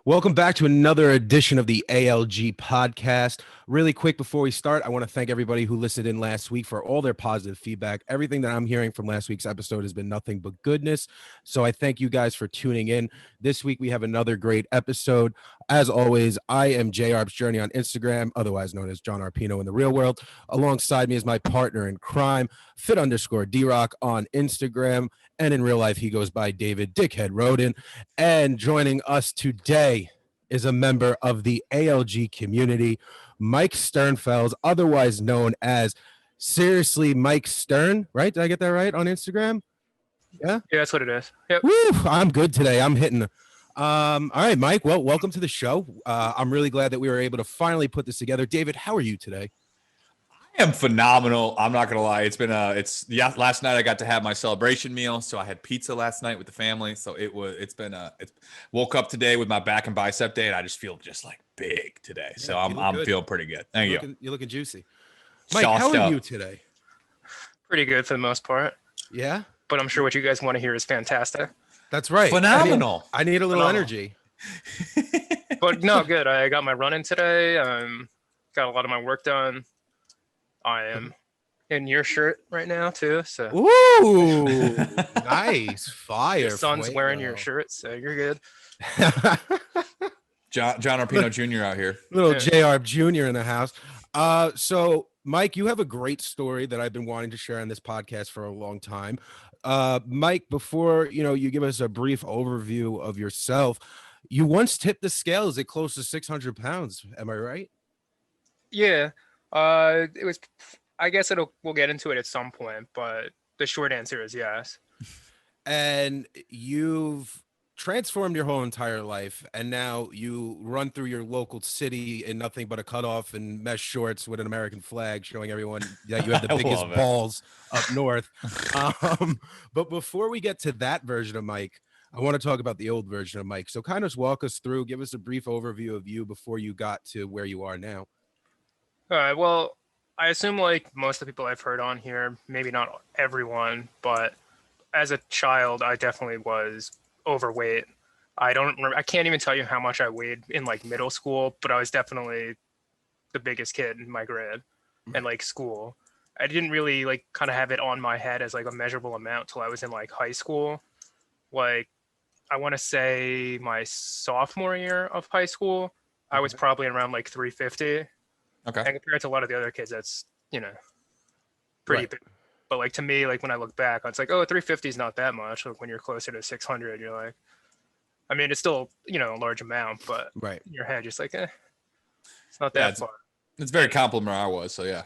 Welcome back to another edition of the ALG podcast. Really quick before we start, I want to thank everybody who listened in last week for all their positive feedback. Everything that I'm hearing from last week's episode has been nothing but goodness. So I thank you guys for tuning in. This week we have another great episode. As always, I am JR's Journey on Instagram, otherwise known as John Arpino in the real world. Alongside me is my partner in crime, Fit_D-Rock on Instagram. And in real life, he goes by David Dickhead Roden. And joining us today is a member of the ALG community, Mike Sternfels, otherwise known as Seriously Mike Stern, right? Did I get that right on Instagram? Yeah, that's what it is. Yep. Woo, I'm good today. I'm hitting. All right, Mike. Well, welcome to the show. I'm really glad that we were able to finally put this together. David, how are you today? I am phenomenal. I'm not gonna lie. Last night I got to have my celebration meal, so I had pizza last night with the family. So woke up today with my back and bicep day, and I just feel just like big today. Yeah, so I'm feeling pretty good. Thank you. You're looking juicy. Mike, how are you today? Pretty good for the most part. Yeah, but I'm sure what you guys want to hear is fantastic. That's right. Phenomenal. I need a little energy. But no, good. I got my run in today. Got a lot of my work done. I am in your shirt right now too. So ooh, nice fire. Your son's wearing your shirt, so you're good. John Arpino Jr. out here. Little JR Jr. in the house. So Mike, you have a great story that I've been wanting to share on this podcast for a long time. Mike, before you give us a brief overview of yourself, you once tipped the scales at close to 600 pounds. Am I right? Yeah. It was, I guess we'll get into it at some point, but the short answer is yes. And you've transformed your whole entire life, and now you run through your local city in nothing but a cutoff and mesh shorts with an American flag, showing everyone that you have the biggest balls up north. But before we get to that version of Mike, I want to talk about the old version of Mike. So kind of walk us through, give us a brief overview of you before you got to where you are now. All right. Well, I assume like most of the people I've heard on here, maybe not everyone, but as a child, I definitely was overweight. I can't even tell you how much I weighed in like middle school, but I was definitely the biggest kid in my grade and like school. I didn't really like kind of have it on my head as like a measurable amount till I was in like high school. Like I want to say my sophomore year of high school, I was probably around like 350. Okay. And compared to a lot of the other kids, that's, pretty big. But like to me, like when I look back, it's like, oh, 350 is not that much. Like when you're closer to 600, you're like, I mean, it's still, a large amount, but right in your head, just like, it's not that far. It's very complimentary I was, so yeah.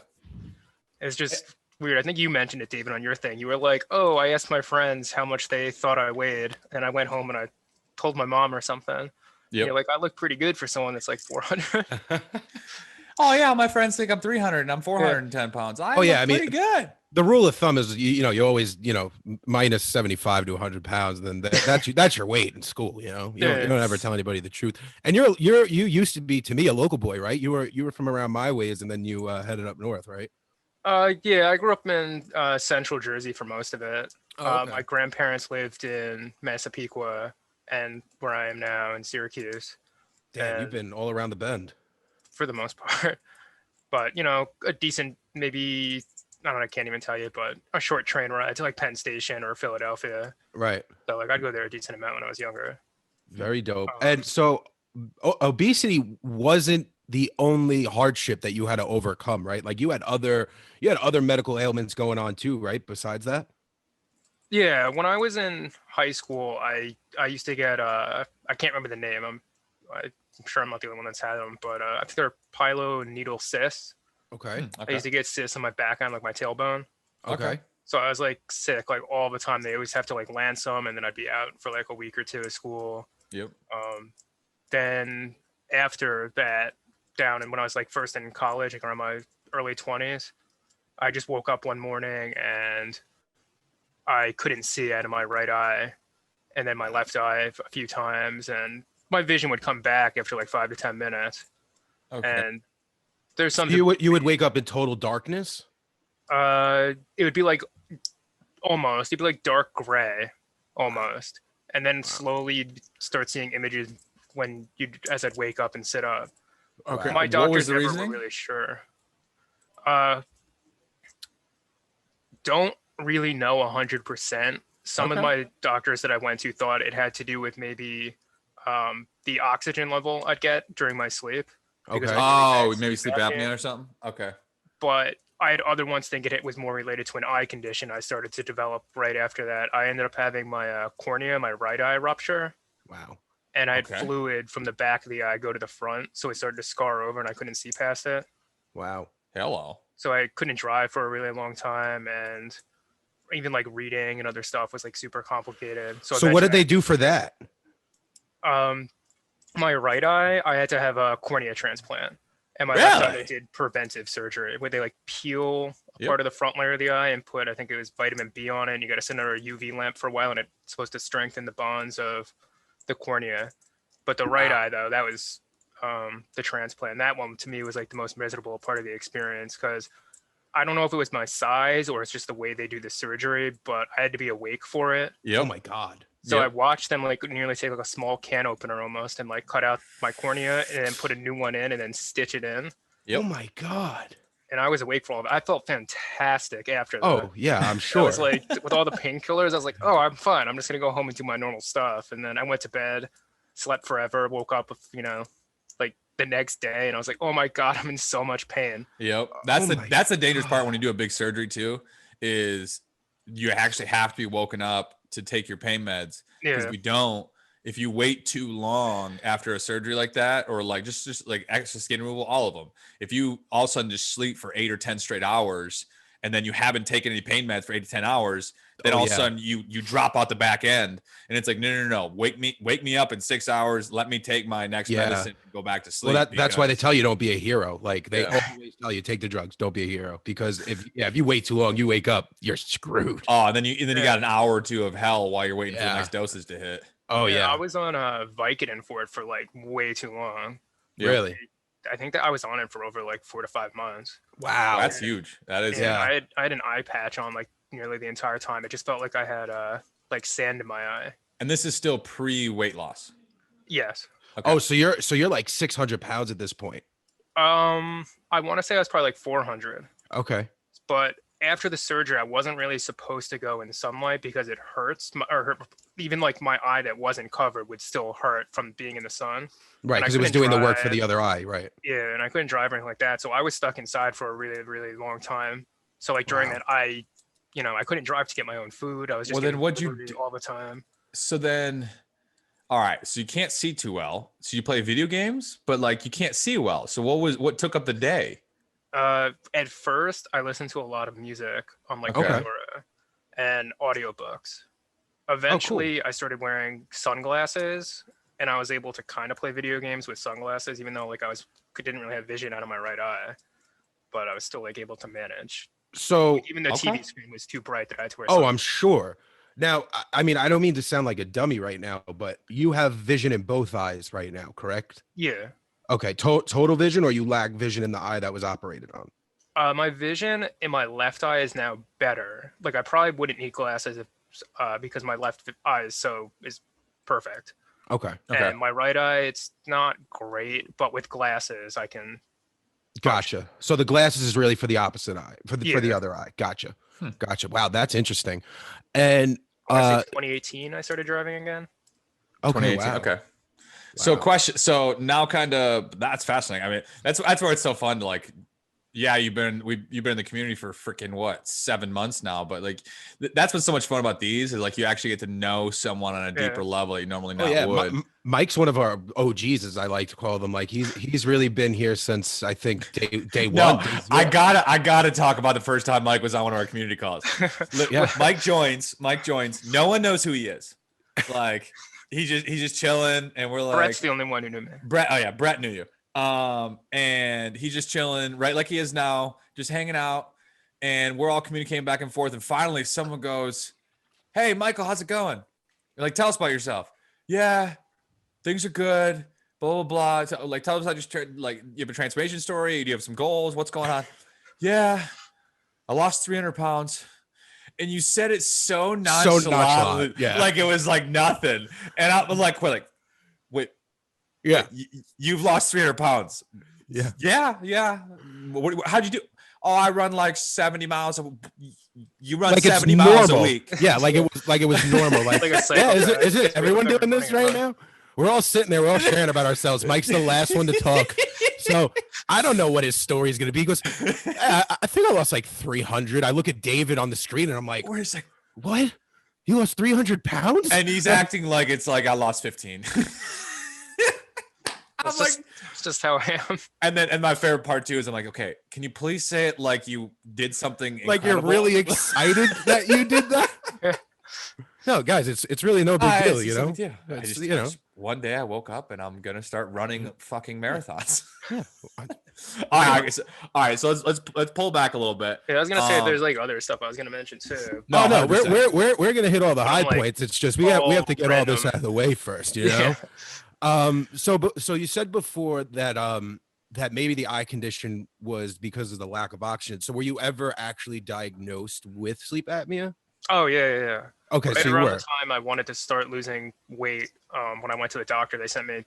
It's just weird. I think you mentioned it, David, on your thing. You were like, oh, I asked my friends how much they thought I weighed, and I went home and I told my mom or something. Yeah. You're like, I look pretty good for someone that's like 400. Oh yeah, my friends think I'm 300 and I'm 410 pounds. I mean, pretty good. The rule of thumb is you always minus 75 to 100 pounds, and then that's your weight in school. You don't ever tell anybody the truth. And you used to be, to me, a local boy, right? You were from around my ways, and then you headed up north, right? Yeah, I grew up in central Jersey for most of it. Oh, okay. My grandparents lived in Massapequa, and where I am now in Syracuse. Damn, you've been all around the bend. For the most part, but a decent, maybe, I don't know, I can't even tell you, but a short train ride to like Penn Station or Philadelphia. Right. So like I'd go there a decent amount when I was younger. Very dope. And so obesity wasn't the only hardship that you had to overcome, right? Like you had other medical ailments going on too, right? Besides that? Yeah. When I was in high school, I used to get, I can't remember the name. I'm sure I'm not the only one that's had them, but I think they're piloneal cysts. Okay. I used to get cysts on my back end, like my tailbone. Okay. So I was like sick, like all the time. They always have to like land some, and then I'd be out for like a week or two of school. Yep. Then after that, and when I was like first in college, like around my early 20s, I just woke up one morning and I couldn't see out of my right eye, and then my left eye a few times, and my vision would come back after like 5 to 10 minutes. Okay. And there's something you would wake up in total darkness. It would be like it'd be like dark gray almost, and then slowly you'd start seeing images as I'd wake up and sit up. Okay. My What was doctors the never reasoning? were really sure. Don't really know 100%. Some of Okay. my doctors that I went to thought it had to do with maybe the oxygen level I'd get during my sleep. Because Okay. of really Oh, bad maybe sleep apnea apnea. or something. Okay. But I had other ones think it was more related to an eye condition I started to develop right after that. I ended up having my cornea, my right eye rupture, Wow. and I had Okay. fluid from the back of the eye go to the front, so it started to scar over, and I couldn't see past it. Wow. Hello. So I couldn't drive for a really long time, and even like reading and other stuff was like super complicated. So So what did eventually, they do for that? My right eye, I had to have a cornea transplant, and my left eye, they Really? did preventive surgery where they like peel a Yep. part of the front layer of the eye and put, I think it was vitamin B on it, and you got to send under a UV lamp for a while, and it's supposed to strengthen the bonds of the cornea. But the right eye, though, that was the transplant. That one to me was like the most miserable part of the experience because I don't know if it was my size or it's just the way they do the surgery, but I had to be awake for it. Yep. Oh my God. So I Yep. watched them like nearly take like a small can opener almost and like cut out my cornea and then put a new one in and then stitch it in. Yep. Oh my God. And I was awake for all of it. I felt fantastic after that. Oh yeah, I'm I sure. was like, with all the painkillers, I was like, oh, I'm fine. I'm just gonna go home and do my normal stuff. And then I went to bed, slept forever, woke up with, like the next day, and I was like, oh my God, I'm in so much pain. Yep. That's Oh the my dangerous part when God. you do a big surgery too, is you actually have to be woken up to take your pain meds. Because Yeah. if you don't, if you wait too long after a surgery like that, or like just like extra skin removal, all of them, if you all of a sudden just sleep for 8 or 10 straight hours and then you haven't taken any pain meds for 8 to 10 hours, then Oh, all of a yeah. sudden you drop out the back end, and it's like no, wake me up in 6 hours, let me take my next Yeah. medicine and go back to sleep. Well, that's why they because- tell you don't be a hero. Like they Yeah. always tell you, take the drugs, don't be a hero. Because if you wait too long, you wake up, you're screwed. Oh, and then you got an hour or two of hell while you're waiting for the Yeah. next dosage to hit. Oh I yeah. was on Vicodin for it for like way too long. Yep. Really? I think that I was on it for over like 4 to 5 months. Wow. That's huge. That is. And Yeah. I had an eye patch on like nearly the entire time. It just felt like I had like sand in my eye. And this is still pre-weight loss. Yes. Okay. Oh, so you're like 600 pounds at this point. I want to say I was probably like 400, Okay. but after the surgery, I wasn't really supposed to go in sunlight because it hurts, even like my eye that wasn't covered would still hurt from being in the sun. Right, And I because it was couldn't doing the work for drive. the other eye, right? Yeah, and I couldn't drive or anything like that. So I was stuck inside for a really, really long time. So like during Wow. that, I couldn't drive to get my own food. I was just Well, then getting what'd you delivery do? all the time. So then, all right. So you can't see too well. So you play video games, but like you can't see well. So what took up the day? At first, I listened to a lot of music on like Okay. Pandora and audiobooks. Eventually, I started wearing sunglasses, and I was able to kind of play video games with sunglasses, even though like didn't really have vision out of my right eye, but I was still like able to manage. So, Even the Okay. TV screen was too bright that I had to wear. oh, I'm sure. Now, I mean, I don't mean to sound like a dummy right now, but you have vision in both eyes right now, correct? Yeah. Okay, total vision, or you lack vision in the eye that was operated on? My vision in my left eye is now better. Like I probably wouldn't need glasses if, because my left eye is perfect. Okay, Okay. And my right eye, it's not great, but with glasses, I can. gotcha. So the glasses is really for the opposite eye, for the Yeah. other eye. Gotcha, gotcha. Wow, that's interesting. And I want to say 2018, I started driving again. okay, 2018. wow. Okay. So Wow. question. So now, kind of, that's fascinating. I mean, that's where it's so fun to like. Yeah, you've been in the community for freaking what 7 months now, but like that's what's so much fun about these is like you actually get to know someone on a deeper level that you normally Oh not yeah, would. Mike's one of our OGs, as I like to call them. Like he's really been here since I think day No, one. day I zero. gotta talk about the first time Mike was on one of our community calls. Yeah. Mike joins. No one knows who he is. Like he's just chilling, and we're like, Brett's the only one who knew me. Brett. Oh yeah, Brett knew you. And he's just chilling, right, like he is now, just hanging out, and we're all communicating back and forth. And finally, someone goes, "Hey, Michael, how's it going?" You're like, "Tell us about yourself." "Yeah, things are good. Blah blah blah." Like, tell us how like you have a transformation story. Do you have some goals? What's going on? "Yeah, I lost 300 pounds." And you said it so nonchalantly, yeah. like it was like nothing. And I was like, wait, Yeah. You've lost 300 pounds. Yeah. Yeah. How'd you do? Oh, I run like 70 miles. You run Like 70 it's miles a normal. week. Yeah, like it was normal. Like, Like a yeah, is psychopath. it everyone Wake up doing every this morning right and now? We're all sitting there, we're all sharing about ourselves. Mike's the last one to talk. So I don't know what his story is gonna be. He goes, I think I lost like 300. I look at David on the screen and I'm like, Where's like, what? You lost 300 pounds? and he's acting like it's like I lost 15. I'm like, it's just how I am. and my favorite part too is I'm like, okay, can you please say it like you did something like incredible? you're really excited that you did that? No, guys, it's really no big deal, you know. It's, you know, one day I woke up and I'm gonna start running fucking marathons. Yeah. all right, so let's pull back a little bit. Yeah, I was gonna say there's like other stuff I was gonna mention too. No, we're gonna hit all the high points. It's just we have to get all this out of the way first, you know. Yeah. So you said before that that maybe the eye condition was because of the lack of oxygen. So were you ever actually diagnosed with sleep apnea? Oh yeah. Okay, Right so you around were. the time I wanted to start losing weight, when I went to the doctor, they sent me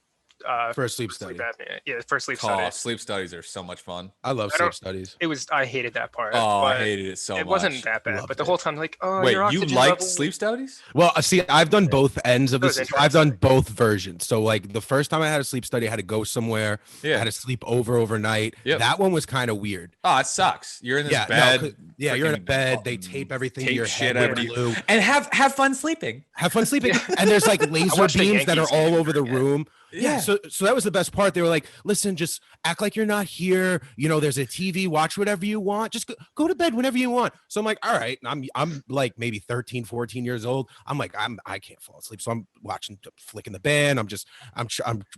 For a sleep study. apnea. Yeah, the first sleep Oh, study. sleep studies are so much fun. I love I sleep don't- studies. It was I hated that part. Oh, I but hated it so much. It wasn't that bad, Loved but the it. whole time like, oh, Wait, your you oxygen liked level- sleep studies? Well, see, I've done both ends of That was this. I've done interesting. both versions. So, like the first time I had a sleep study, I had to go somewhere. I Yeah. had to sleep overnight. Yep. That one was kind of weird. Oh, it sucks. You're in this Yeah, bed. 'cause- yeah, you're in a freaking bed. They tape everything to tape your shit head with over you. glue. And have fun sleeping. Have fun sleeping. And there's like laser watched the beams that are Yankees all game over the again. room. Yeah. So that was the best part. They were like, listen, just act like you're not here. You know, there's a TV, watch whatever you want. Just go to bed whenever you want. So I'm like, all right. I'm like maybe 13, 14 years old. I'm like, I can't fall asleep. So I'm watching, flicking the band. I'm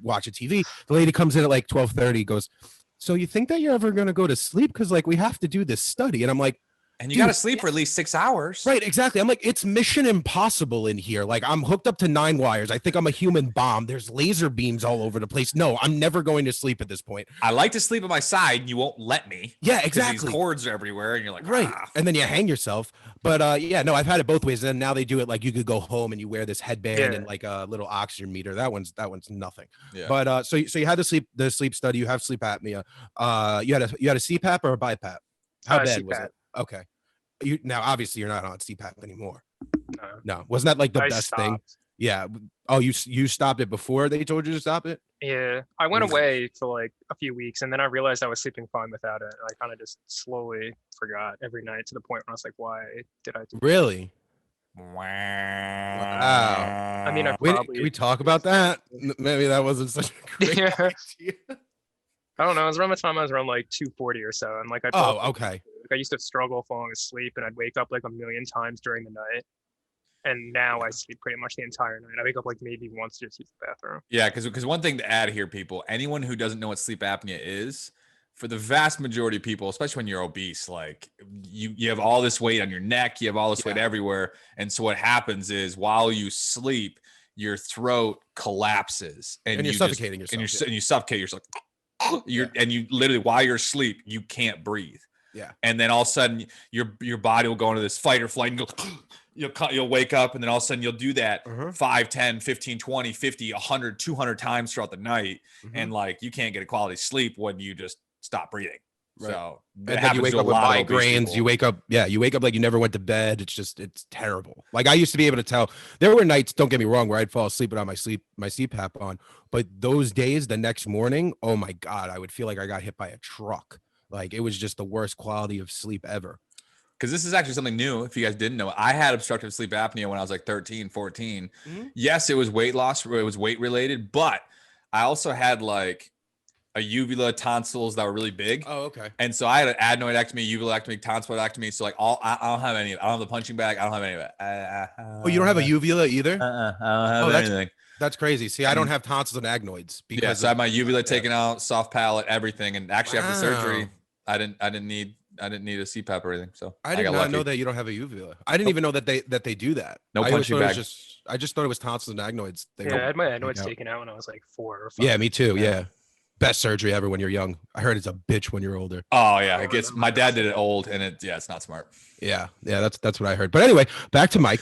watching TV. The lady comes in at like 12:30, goes, so you think that you're ever going to go to sleep? Because like we have to do this study. And I'm like, And you Dude, got to sleep for at least 6 hours. right, exactly. I'm like, it's Mission Impossible in here. Like, I'm hooked up to 9 wires. I think I'm a human bomb. There's laser beams all over the place. No, I'm never going to sleep at this point. I like to sleep on my side. And you won't let me. Yeah, 'cause exactly. These cords are everywhere, and you're like, Right. ah. And then you hang yourself. But yeah, no, I've had it both ways. And now they do it like you could go home and you wear this headband Yeah. and like a little oxygen meter. That one's nothing. Yeah. But so you had the sleep study. You have sleep apnea. You had a CPAP or a BiPAP? How bad was CPAP. it? Okay. You now obviously you're not on CPAP anymore. No. No, wasn't that like the I best thing? stopped. Yeah. Oh, you stopped it before they told you to stop it? Yeah, I went Oof. away for like a few weeks, and then I realized I was sleeping fine without it. And I kind of just slowly forgot every night to the point where I was like, "Why did I do?" Really? Wow. I mean, I Wait, probably can we talk about that? Maybe that wasn't such a great Yeah. idea. I don't know. It was around the time I was around like 240 or so, and like I Oh, okay. like I used to struggle falling asleep, and I'd wake up like a million times during the night. And now I sleep pretty much the entire night. I wake up like maybe once to just use the bathroom. Yeah, because one thing to add here, people, anyone who doesn't know what sleep apnea is, for the vast majority of people, especially when you're obese, like you have all this weight on your neck, you have all this weight everywhere. And so what happens is while you sleep, your throat collapses and you're you suffocating just, yourself. and you suffocate yourself. And you literally, while you're asleep, you can't breathe. Yeah. And then all of a sudden your body will go into this fight or flight and go, you'll wake up, and then all of a sudden you'll do that 5, 10, 15, 20, 50, 100, 200 times throughout the night. And like, you can't get a quality sleep when you just stop breathing. Right. So And then you wake up with migraines. You wake up like you never went to bed. It's terrible. Like I used to be able to tell. There were nights, don't get me wrong, where I'd fall asleep without my CPAP on. But those days, the next morning, oh my God, I would feel like I got hit by a truck. Like it was just the worst quality of sleep ever. Because this is actually something new. If you guys didn't know, I had obstructive sleep apnea when I was like 13, 14. Yes, it was weight loss. It was weight related, but I also had like a uvula, tonsils that were really big. Oh, okay. And so I had an adenoidectomy, uvulectomy, tonsillectomy. So like I don't have any of it. I don't have the punching bag. I don't have any of it. Oh, you don't have a uvula either? I don't have anything. That's crazy. See, I don't have tonsils and adenoids because So I had my uvula taken out, soft palate, everything. And actually after surgery, I didn't need a CPAP or anything. So I did not know that you don't have a uvula. I didn't even know that they do that. No punching bag. I just thought it was tonsils and adenoids. I had my adenoids taken out when I was like 4 or 5. Yeah, me too. Yeah. Best surgery ever when you're young. I heard it's a bitch when you're older. Oh yeah, it gets. My dad did it old, and it's not smart. Yeah, that's what I heard. But anyway, back to Mike.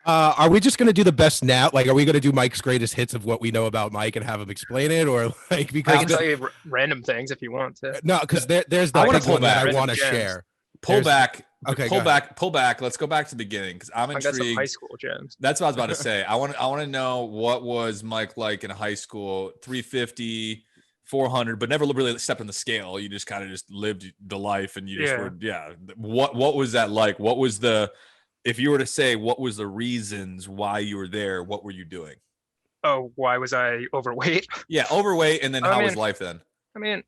Are we just gonna do the best now? Like, are we gonna do Mike's greatest hits of what we know about Mike and have him explain it, or like I because can tell you random things if you want to. no, because there's the I wanna big pull one that I back. want to Random gems. share. Pull There's- back. okay, pull go back. Pull back. Let's go back to the beginning because I'm I got some high intrigued. school gems. That's what I was about to say. I want to know what was Mike like in high school, 350, 400, but never really stepped on the scale. You just kind of just lived the life and you just were, What was that like? What was if you were to say, what was the reasons why you were there? What were you doing? Oh, why was I overweight? Yeah, overweight. And then I how was mean- life then? I mean,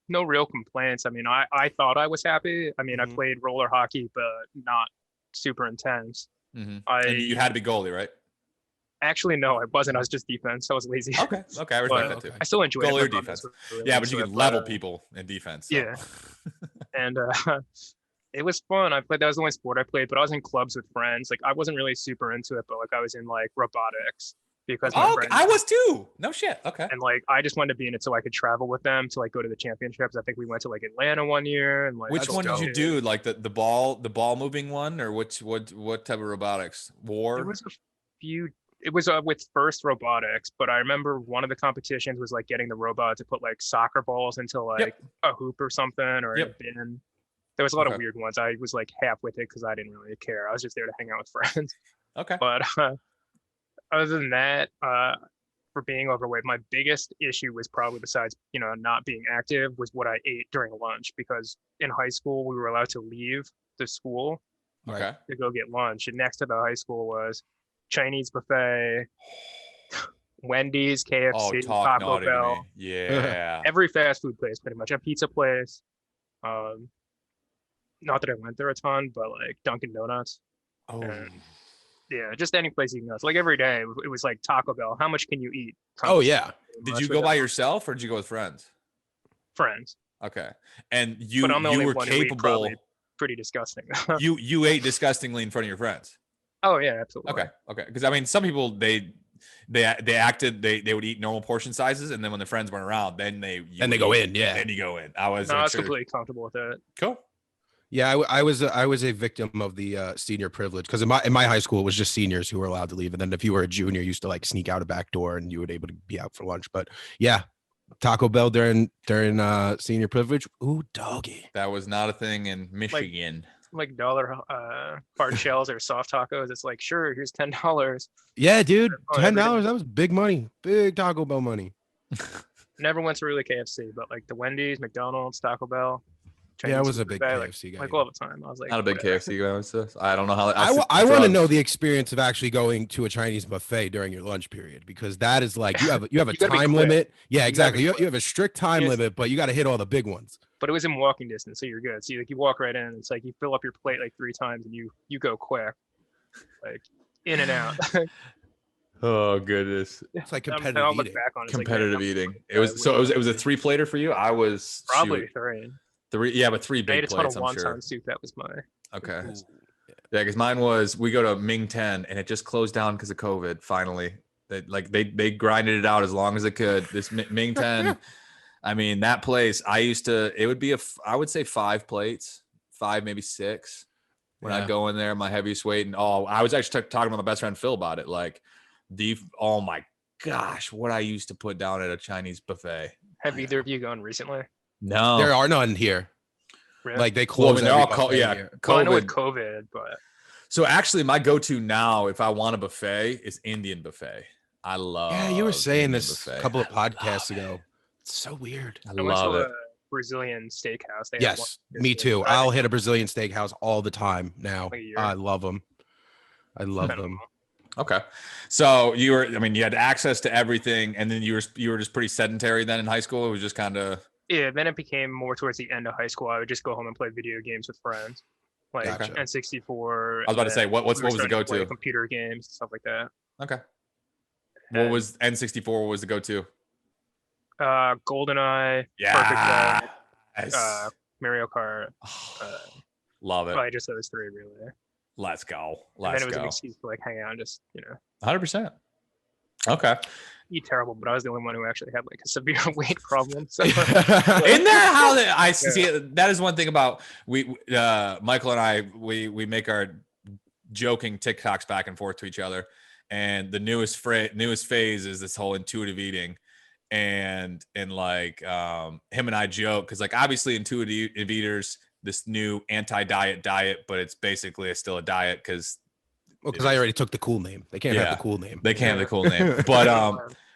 no real complaints. I mean, I thought I was happy. I mean, I Mhm. played roller hockey, but not super intense. Mm-hmm. I And you had to be goalie, right? actually no, I wasn't. I was just defense. I was lazy. Okay. Okay. I respect But- that too. Okay. I still enjoyed Goalie it. or My defense? brothers were really Yeah, but you into could it, level people in defense. So. Yeah. And it was fun. That was the only sport I played, but I was in clubs with friends. Like I wasn't really super into it, but like I was in like robotics because my Oh, friends, I was too. No shit. Okay. and like I just wanted to be in it so I could travel with them to like go to the championships. I think we went to like Atlanta one year and like Which That's one did you dope. do? Like the ball moving one, or what type of robotics? War. There was a few. It was with First Robotics, but I remember one of the competitions was like getting the robot to put like soccer balls into like a hoop or something or Yep. a bin. There was a lot Okay. of weird ones. I was like half with it because I didn't really care. I was just there to hang out with friends. Okay. But other than that, for being overweight, my biggest issue was probably besides not being active was what I ate during lunch because in high school we were allowed to leave the school Okay. to go get lunch, and next to the high school was Chinese buffet, Wendy's, Oh, KFC, talk Taco naughty to me. Bell, Yeah. every fast food place pretty much, a pizza place. Not that I went there a ton, but like Dunkin' Donuts. Oh. Yeah, just any place you can go. So like every day it was like Taco Bell. How much can you eat? Oh yeah. Did you go by yourself or did you go with friends? friends? Okay. And you But I'm the you only were one who ate capable. probably pretty disgusting. You ate disgustingly in front of your friends. Oh yeah, absolutely. Okay. Okay. Because I mean, some people they would eat normal portion sizes, and then when their friends weren't around, then they go in. Yeah. Then you go in. I was No, I was sure. completely comfortable with it. Cool. Yeah, I was a victim of the senior privilege because in my high school it was just seniors who were allowed to leave, and then if you were a junior, you used to like sneak out a back door and you were able to be out for lunch. But yeah, Taco Bell during senior privilege. Ooh, doggy. That was not a thing in Michigan. Like dollar hard shells or soft tacos. It's like, sure, here's $10. Yeah, dude, Oh, $10. everything. That was big money, big Taco Bell money. Never went to really KFC, but like the Wendy's, McDonald's, Taco Bell. Yeah, I Chinese was a food big buffet, KFC guy. Like all the time. I was like, Not a big whatever. KFC guy. So I don't know how. I want to know the experience of actually going to a Chinese buffet during your lunch period because that is like you have a You gotta be time quick. limit. Yeah, gotta exactly. be You quick. have a strict time Yes. limit, but you got to hit all the big ones. But it was in walking distance, so you're good. So you walk right in. It's like you fill up your plate like 3 times and you go quick, like in and out. Oh goodness. It's like I'll competitive look eating. back on it. It's like, Competitive man, eating. yeah, It was a 3-plater for you. I was probably shoot, 3. 3. Yeah, but 3 I ate big a ton of plates. I'm sure. wonton soup. That was my. Okay. Ooh. Yeah, because mine was we go to Ming 10 and it just closed down because of COVID. Finally, they grinded it out as long as it could. This Ming 10, I mean that place. It would be I would say 5 plates, 5 maybe 6. When Yeah. I go in there, my heaviest weight, and I was actually talking to my best friend Phil about it. Like oh my gosh, what I used to put down at a Chinese buffet. Have either of you gone recently? No, There are none here. Really? Like they well, I close. mean, they're every all buffet yeah. here. Well, I know with COVID. COVID, but So actually, my go-to now, if I want a buffet, is Indian buffet. I love. Yeah, you were saying Indian this buffet. a couple of I love podcasts it. ago. It's so weird. I I went love to it. a Brazilian steakhouse. They had Yes, one me year, too. but I I'll think hit a Brazilian steakhouse all the time now. Like a year. I love them. I love I don't them. know. Okay, so you had access to everything, and then you were just pretty sedentary then in high school. It was just kind of Yeah, then it became more towards the end of high school. I would just go home and play video games with friends, like Gotcha. N64. I was about to say what was the go-to? Computer games, stuff like that. Okay, what was N64? What was the go-to? GoldenEye, Yeah, Perfect Dark, Mario Kart. love it. Probably just those 3 really. Let's go. And then Let's it was an go. excuse to like hang out and just 100%. Okay. eat terrible. But I was the only one who actually had like a severe weight problem. So Isn't that how I see it? That is one thing about Michael and I, we make our joking TikToks back and forth to each other. And the newest phase is this whole intuitive eating. And like him and I joke because like obviously intuitive eaters, this new anti-diet diet, but it's basically still a diet because I already took the cool name. They can't have the cool name. They can't have the cool name.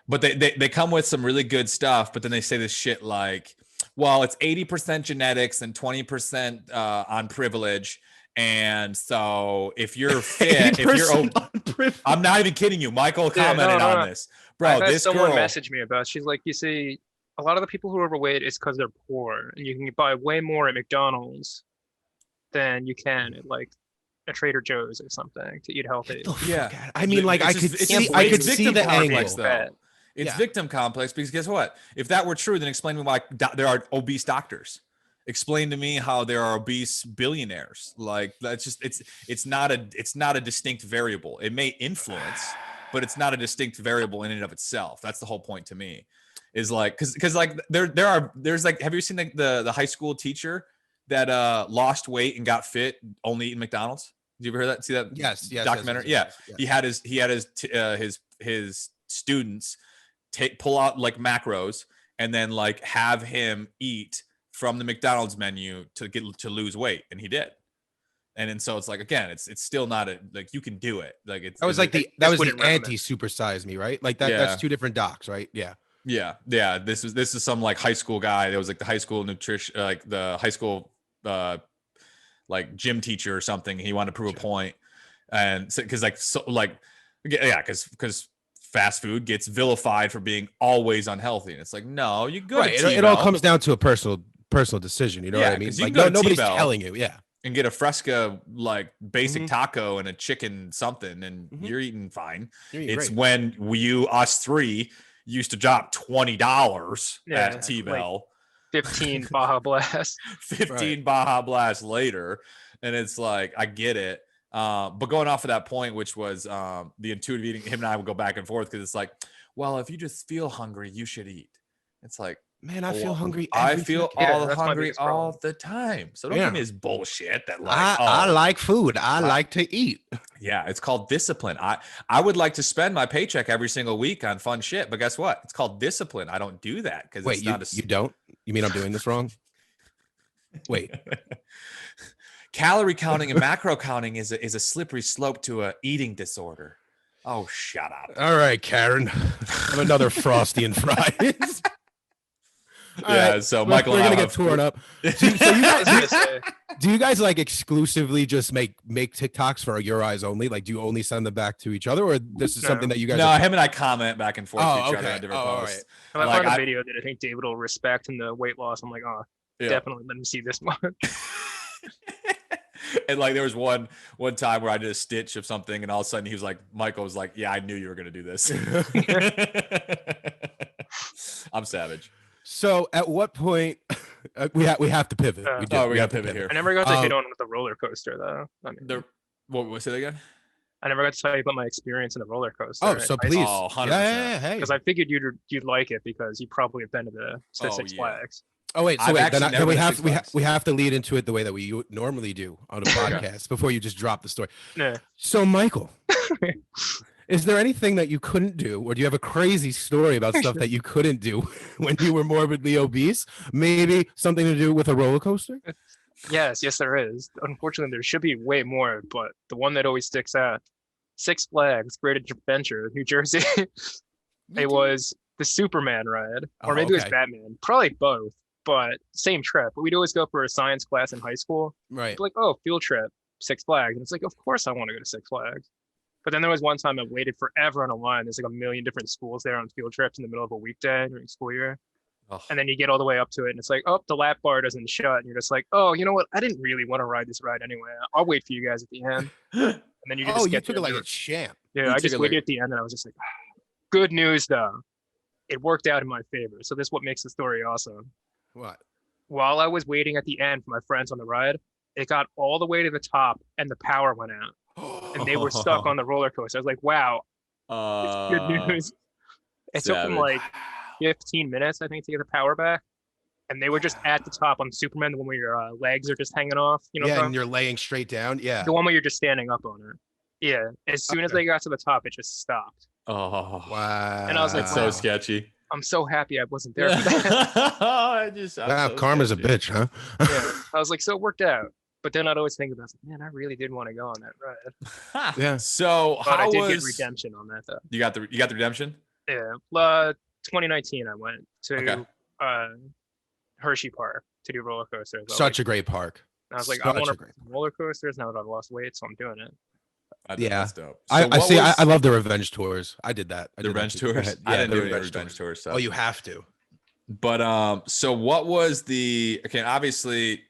But they come with some really good stuff, but then they say this shit like, well, it's 80% genetics and 20% on privilege. And so if you're fit, if you're I'm not even kidding you. Michael commented on this. Bro, I've had this someone girl message me about. She's like, you see, a lot of the people who are overweight is because they're poor, and you can buy way more at McDonald's than you can at like a Trader Joe's or something to eat healthy. Yeah, I mean, like I could see the angle. Though. It's victim complex because guess what? If that were true, then explain to me why there are obese doctors. Explain to me how there are obese billionaires. Like that's just it's not a distinct variable. It may influence, but it's not a distinct variable in and of itself. That's the whole point to me. Is like because like there's like, have you seen the high school teacher that lost weight and got fit only eating McDonald's? Did you ever hear that? See that? Yes. Documentary. Yes. He had his students pull out like macros and then like have him eat from the McDonald's menu to lose weight, and he did. And so it's like, again, it's still not like you can do it. Like that was the anti-supersize me, right? Like that. Yeah. That's two different docs, right? Yeah. Yeah. This is some like high school guy. That was like the high school nutrition, like the high school like gym teacher or something. He wanted to prove a point, and because because fast food gets vilified for being always unhealthy, and it's like, no, you go. Right. It all comes down to a personal decision. You know what I mean? Like nobody's telling you. Yeah. And get a Fresca like basic taco and a chicken something, and you're eating fine. It's great. When us three used to drop $20 at T-Bell. Like 15 Baja Blast. 15 Baja Blast later. And it's like, I get it. But going off of that point, which was the intuitive eating, him and I would go back and forth because it's like, well, if you just feel hungry, you should eat. It's like, man, I feel hungry. I feel hungry all the time. So don't give me this bullshit that like I like food. I like to eat. Yeah, it's called discipline. I would like to spend my paycheck every single week on fun shit, but guess what? It's called discipline. I don't do that because it's not you don't? You mean I'm doing this wrong? Wait. Calorie counting and macro counting is a slippery slope to a eating disorder. Oh, shut up. All right, Karen. I'm another Frosty and fries. Yeah, right. So Michael, we're gonna get torn up. Do you guys like exclusively just make TikToks for your eyes only? Like, do you only send them back to each other, or this is something that you guys? No, him and I comment back and forth to each other on different posts. Right. I found a video that I think David will respect in the weight loss. I'm like, definitely let me see this one. And like there was one time where I did a stitch of something, and all of a sudden he was like, Michael was like, "Yeah, I knew you were gonna do this." I'm savage. So at what point we have to pivot? We have to pivot here. I never got to hit on with the roller coaster though. I mean, what say that again? I never got to tell you about my experience in the roller coaster. Oh, so please. 100%. Yeah. Because I figured you'd like it because you probably have been to the Six Flags. Oh wait, so then we have to lead into it the way that we normally do on a podcast before you just drop the story. Yeah. So Michael, is there anything that you couldn't do, or do you have a crazy story about stuff that you couldn't do when you were morbidly obese? Maybe something to do with a roller coaster? Yes, there is. Unfortunately, there should be way more, but the one that always sticks out, Six Flags Great Adventure, New Jersey. It was the Superman ride, or maybe it was Batman, probably both, but same trip. But we'd always go for a science class in high school. Right. Like, field trip, Six Flags. And it's like, of course I want to go to Six Flags. But then there was one time I waited forever on a line. There's like a million different schools there on field trips in the middle of a weekday during school year. Oh. And then you get all the way up to it and it's like, the lap bar doesn't shut. And you're just like, you know what? I didn't really want to ride this ride anyway. I'll wait for you guys at the end. And then you just you took it like a champ. Yeah, I just waited at the end and I was just like, good news though. It worked out in my favor. So this is what makes the story awesome. What? While I was waiting at the end for my friends on the ride, it got all the way to the top and the power went out. And they were stuck on the roller coaster. I was like, wow, it's good news. It took them like 15 minutes, I think, to get the power back. and they were just at the top on Superman, the one where your legs are just hanging off. You know, Yeah, and you're laying straight down. Yeah. the one where you're just standing up on it. Yeah. As soon as Okay. they got to the top, it just stopped. Oh, Wow. And I was like, that's so wow. sketchy. I'm so happy I wasn't there for that. Wow, karma's a bitch, huh? Yeah. I was like, so it worked out. But then I'd always think about, man, I really did want to go on that ride. Yeah. So But how I did was get redemption on that though. you got the redemption? Yeah. 2019, I went to Hershey Park to do roller coasters. Such a great park. I was like, such I want a to great park. roller coasters now that I've lost weight, so I'm doing it. Yeah. That's dope. I what see. I was- love the revenge tours. I did that. I the did that revenge too. Go tours. ahead. I Yeah, didn't the do any revenge revenge tours. So. Oh, you have to. But so what was the obviously,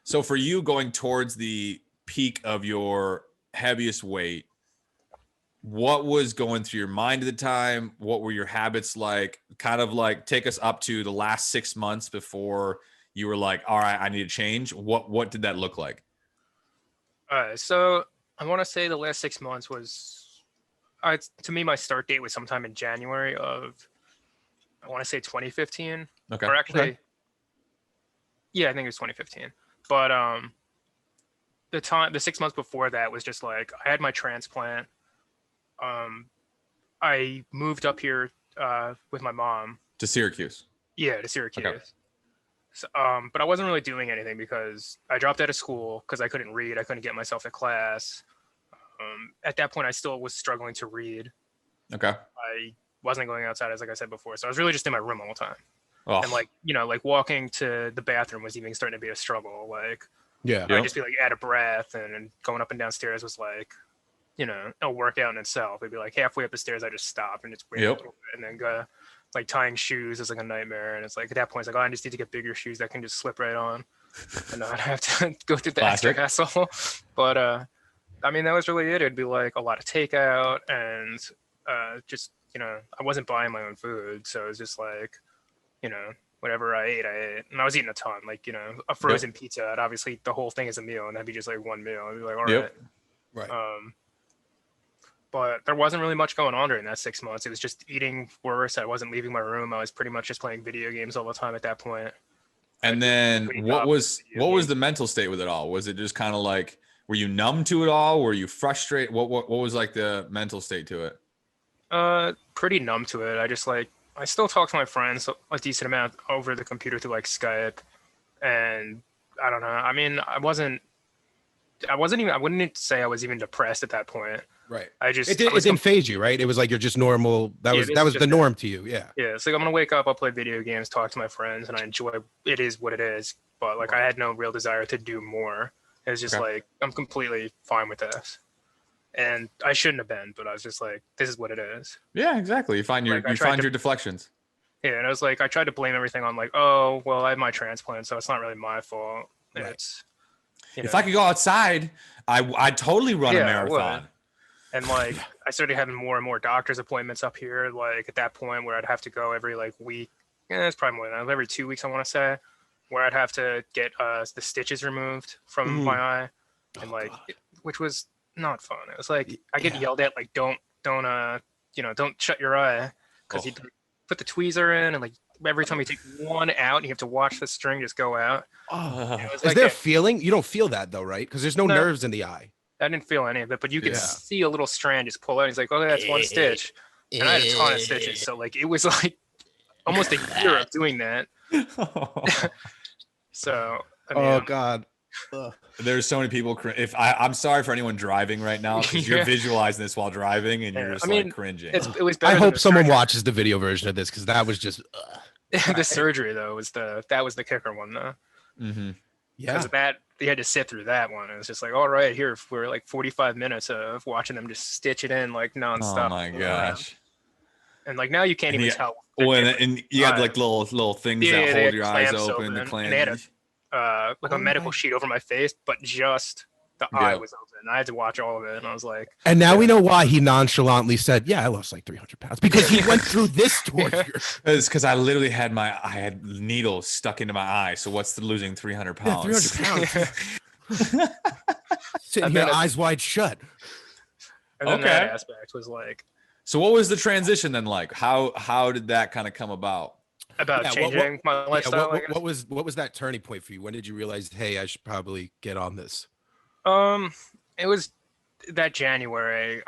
so for you going towards the peak of your heaviest weight, what was going through your mind at the time? What were your habits like? Kind of like take us up to the last 6 months before you were like, all right, I need to change. What did that look like? So I want to say the last 6 months was, to me, my start date was sometime in January of, I want to say 2015. Okay. Or actually, Okay. yeah, I think it was 2015. But the 6 months before that was just like I had my transplant. I moved up here with my mom. To Syracuse. Yeah, to Syracuse. Okay. So, but I wasn't really doing anything because I dropped out of school because I couldn't read. I couldn't get myself to class. At that point, I still was struggling to read. Okay. I wasn't going outside, as like I said before. So I was really just in my room all the time. Oh, And like, like walking to the bathroom was even starting to be a struggle. Like Yeah. Yep. I'd just be like out of breath, and going up and down stairs was like, a workout in itself. It'd be like halfway up the stairs, I just stop and just wait a Yep. little bit, and then go. Like tying shoes is like a nightmare, and it's like at that point, it's like, oh, I just need to get bigger shoes that can just slip right on, and not have to go through the Classic. extra hassle. But I mean, that was really it. It'd be like a lot of takeout, and just I wasn't buying my own food, so it was just like, whatever I ate, and I was eating a ton. Like a frozen pizza, and obviously the whole thing is a meal, and that'd be just like one meal. I'd be like, all right. Yep. Right. But there wasn't really much going on during that 6 months. It was just eating worse. I wasn't leaving my room. I was pretty much just playing video games all the time at that point. And then pretty what tough was video the mental state with it all? Was it just kind of like, were you numb to it all? Were you frustrated? What was like the mental state to it? Pretty numb to it. I still talk to my friends a decent amount over the computer through like Skype, and I don't know. I mean, I wouldn't say I was even depressed at that point. Right. It It didn't phase you, right? It was like you're just normal. That was just the norm to you. Yeah. Yeah, it's like I'm gonna wake up, I'll play video games, talk to my friends, and I enjoy it. Is what it is. But like I had no real desire to do more. It was just like I'm completely fine with this, and I shouldn't have been, but I was just like, this is what it is. Yeah, exactly. You find your your deflections. Yeah, and I was like, I tried to blame everything on like, oh well, I had my transplant, so it's not really my fault. Right. It's If I could go outside, I'd totally run a I marathon. would. And like I started having more and more doctor's appointments up here. Like at that point, where I'd have to go every like week. Yeah, it's probably more than that. Every 2 weeks, I want to say, where I'd have to get the stitches removed from my eye, and which was not fun. It was like I get yelled at like don't shut your eye, because you put the tweezer in, and like every time you take one out, you have to watch the string just go out. Is there feeling? You don't feel that though, right? Because there's no nerves in the eye. I didn't feel any of it, but you could see a little strand just pull out. He's like, "Oh, that's one stitch," and I had a ton of stitches. So like it was like almost a year of doing that. So I mean, Oh God. There's so many people. I'm sorry for anyone driving right now, because you're visualizing this while driving and you're just like cringing. It was I better hope than someone watches the video version of this, because that was just. the surgery though was the kicker one though. Mm-hmm. Yeah. Because that you had to sit through that one. It was just like, all right, here for like 45 minutes of watching them just stitch it in like nonstop. Oh my gosh. And like now you can't even tell. Oh, and you had like little things that hold your eyes open. The clamp. And they had a medical sheet over my face, but just the eye was open. I had to watch all of it, and I was like. And now we know why he nonchalantly said, "Yeah, I lost like 300 pounds," because he went through this torture. It's because I literally had needles stuck into my eye. So what's the losing 300 pounds? Yeah, 300 pounds. Sitting here, eyes wide shut. And then that aspect was like. So what was the transition then like? How did that kind of come about? about Yeah, changing my yeah, lifestyle, I guess. what was that turning point for you? When did you realize, hey, I should probably get on this? Um, it was that January.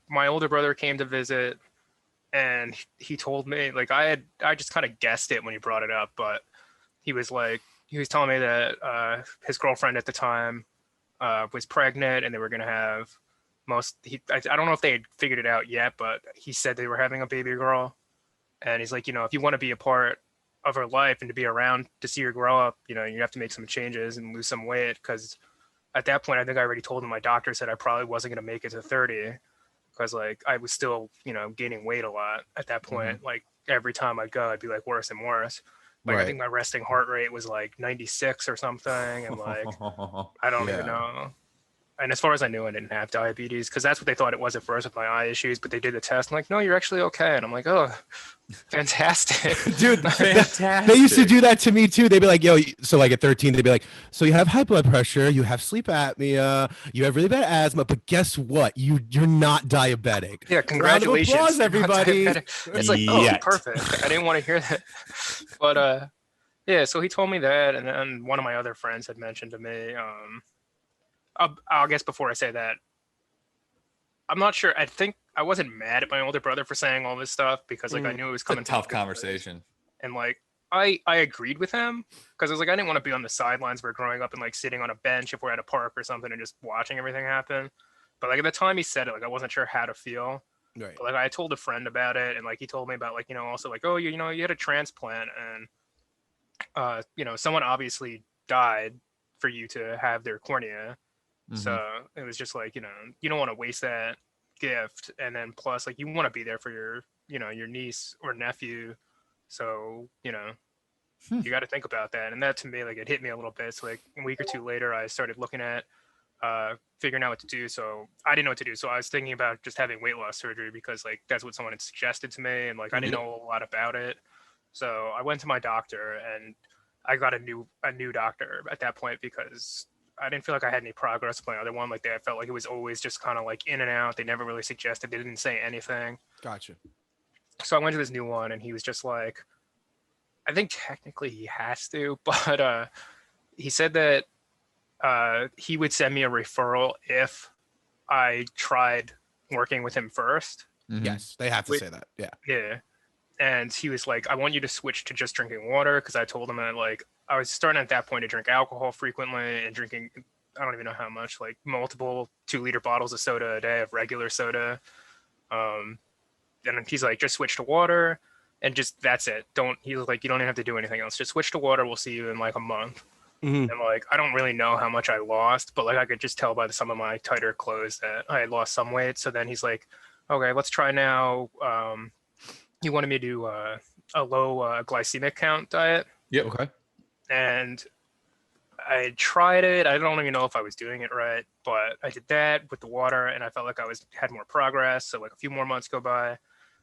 My older brother came to visit, and he told me like I just kind of guessed it when he brought it up, but he was telling me that his girlfriend at the time was pregnant, and they were gonna have I don't know if they had figured it out yet, but he said they were having a baby girl, and he's like, if you want to be a part of her life and to be around to see her grow up, you have to make some changes and lose some weight because at that point, I think I already told him my doctor said I probably wasn't going to make it to 30 because like I was still, gaining weight a lot at that point. Like every time I'd go, I'd be like worse and worse. Like I Right. think my resting heart rate was like 96 or something. And like, I don't even Yeah. know. And as far as I knew, I didn't have diabetes because that's what they thought it was at first with my eye issues. But they did the test and like, no, you're actually okay. And I'm like, oh, fantastic. Dude, Fantastic. they used to do that to me too. They'd be like, yo, so like at 13, they'd be like, so you have high blood pressure, you have sleep apnea, you have really bad asthma, but guess what? You're not diabetic. Yeah, Round of congratulations. applause, You're not everybody. diabetic. It's like, oh, Yet. perfect. I didn't want to hear that. But yeah, so he told me that, and then one of my other friends had mentioned to me, I guess before I say that, I'm not sure. I think I wasn't mad at my older brother for saying all this stuff because like I knew it was It's a coming. tough conversation. And like I agreed with him because I was like I didn't want to be on the sidelines where growing up and like sitting on a bench if we're at a park or something and just watching everything happen. But like at the time he said it, like I wasn't sure how to feel. Right. But like I told a friend about it, and like he told me about like also like, oh, you had a transplant, and someone obviously died for you to have their cornea. So it was just like, you don't want to waste that gift, and then plus like you want to be there for your niece or nephew. So you got to think about that, and that to me like it hit me a little bit. So like a week or two later, I started looking at figuring out what to do. So I didn't know what to do. So I was thinking about just having weight loss surgery because like that's what someone had suggested to me, and like I didn't know a lot about it. So I went to my doctor, and I got a new doctor at that point because I didn't feel like I had any progress with my other one. Like I felt like it was always just kind of like in and out. They never really suggested. They didn't say anything. Gotcha. So I went to this new one, and he was just like, I think technically he has to, but he said that he would send me a referral if I tried working with him first. Yes, they have to say that. Yeah. Yeah. And he was like, I want you to switch to just drinking water because I told him that like I was starting at that point to drink alcohol frequently and drinking, I don't even know how much, like multiple 2-liter bottles of soda a day of regular soda. And he's like, just switch to water and just that's it. He was like, you don't even have to do anything else. Just switch to water. We'll see you in like a month. And like, I don't really know how much I lost, but like I could just tell by some of my tighter clothes that I had lost some weight. So then he's like, okay, let's try now. He wanted me to do a low glycemic count diet. Yep. Okay. And I tried it. I don't even know if I was doing it right, but I did that with the water, and I felt like I had more progress. So like a few more months go by,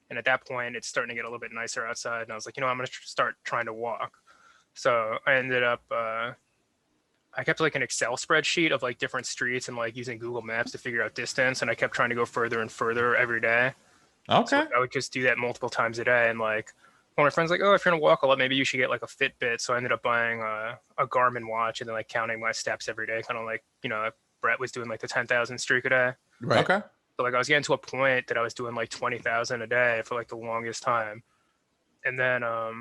and at that point, it's starting to get a little bit nicer outside. And I was like, I'm going to start trying to walk. So I ended up, I kept like an Excel spreadsheet of like different streets and like using Google Maps to figure out distance, and I kept trying to go further and further every day. Okay. So I would just do that multiple times a day, and like one of my friends like, oh, if you're gonna walk a lot, maybe you should get like a Fitbit. So I ended up buying a Garmin watch and then like counting my steps every day, kind of like Brett was doing like the 10,000 streak a day. Right. Okay. So like I was getting to a point that I was doing like 20,000 a day for like the longest time, and then a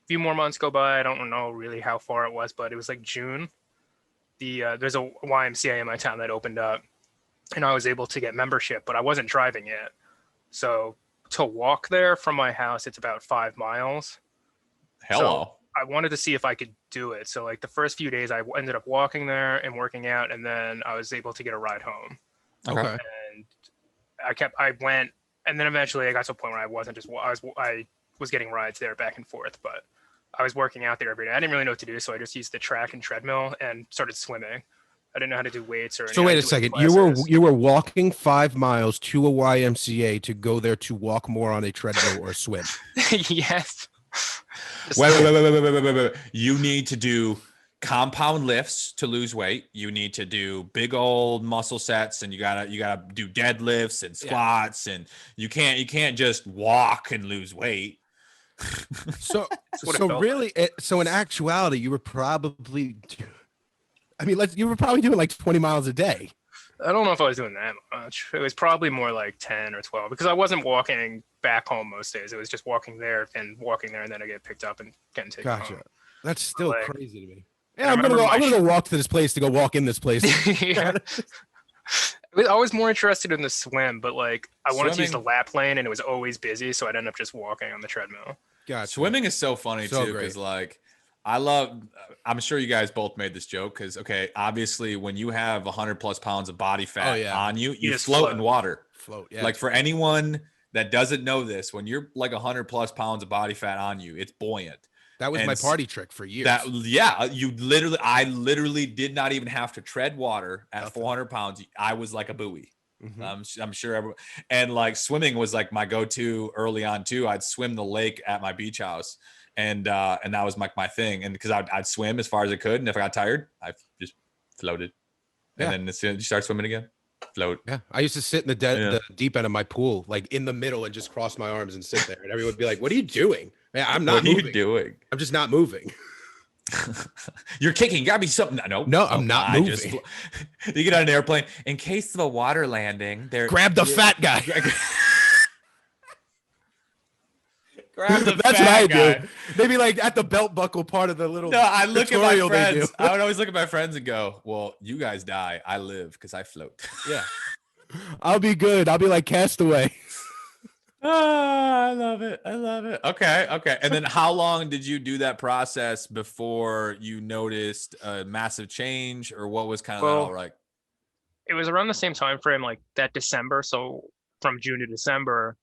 few more months go by. I don't know really how far it was, but it was like June. There's a YMCA in my town that opened up, and I was able to get membership, but I wasn't driving yet. So to walk there from my house, it's about 5 miles. Hello. So I wanted to see if I could do it. So like the first few days, I ended up walking there and working out, and then I was able to get a ride home. Okay. And I went, and then eventually I got to a point where I wasn't just, I was getting rides there back and forth, but I was working out there every day. I didn't really know what to do, so I just used the track and treadmill and started swimming. I didn't know how to do weights or. So wait a second. You were walking 5 miles to a YMCA to go there to walk more on a treadmill or swim. Yes. Wait. You need to do compound lifts to lose weight. You need to do big old muscle sets, and you gotta do deadlifts and squats, and you can't just walk and lose weight. So, what it so felt really, so in actuality, you were probably, I mean, you were probably doing like 20 miles a day. I don't know if I was doing that much. It was probably more like 10 or 12 because I wasn't walking back home most days. It was just walking there, and then I get picked up and getting taken Gotcha. home. That's still Like, crazy to me. and Yeah, I I'm gonna remember go. my I'm gonna go walk to this place to go walk in this place. yeah. I was more interested in the swim, but like I wanted to use the Swimming- lap lane and it was always busy, so I'd end up just walking on the treadmill. Gotcha. Swimming is so funny So too, because like I'm sure you guys both made this joke because okay, obviously when you have 100+ pounds of body fat on you, you just float in water. Float. Yeah. Like for anyone that doesn't know this, when you're like 100+ pounds of body fat on you, it's buoyant. That was And my party trick for years. I literally did not even have to tread water at Nothing. 400 pounds. I was like a buoy. Mhm. I'm sure everyone, and like swimming was like my go-to early on too. I'd swim the lake at my beach house, and that was my thing. And because I'd swim as far as I could, and if I got tired, I just floated. Yeah. And then as soon as you start swimming again, float. Yeah, I used to sit in the deep end of my pool, like in the middle, and just cross my arms and sit there. And everyone would be like, "What are you doing?" Yeah, I'm not What are moving. you doing? I'm just not moving. You're kicking. You gotta be something. No, I'm not moving. You get on an airplane in case of a water landing. Grab the fat guy. Grab the That's fat what I guy. do. Maybe like at the belt buckle part of the little. No, I look at my tutorial they friends. do. I would always look at my friends and go, "Well, you guys die. I live because I float." Yeah, I'll be good. I'll be like Castaway. Ah, I love it. I love it. Okay. And then how long did you do that process before you noticed a massive change, or what was kind of that all right? It was around the same time frame, like that December. So from June to December,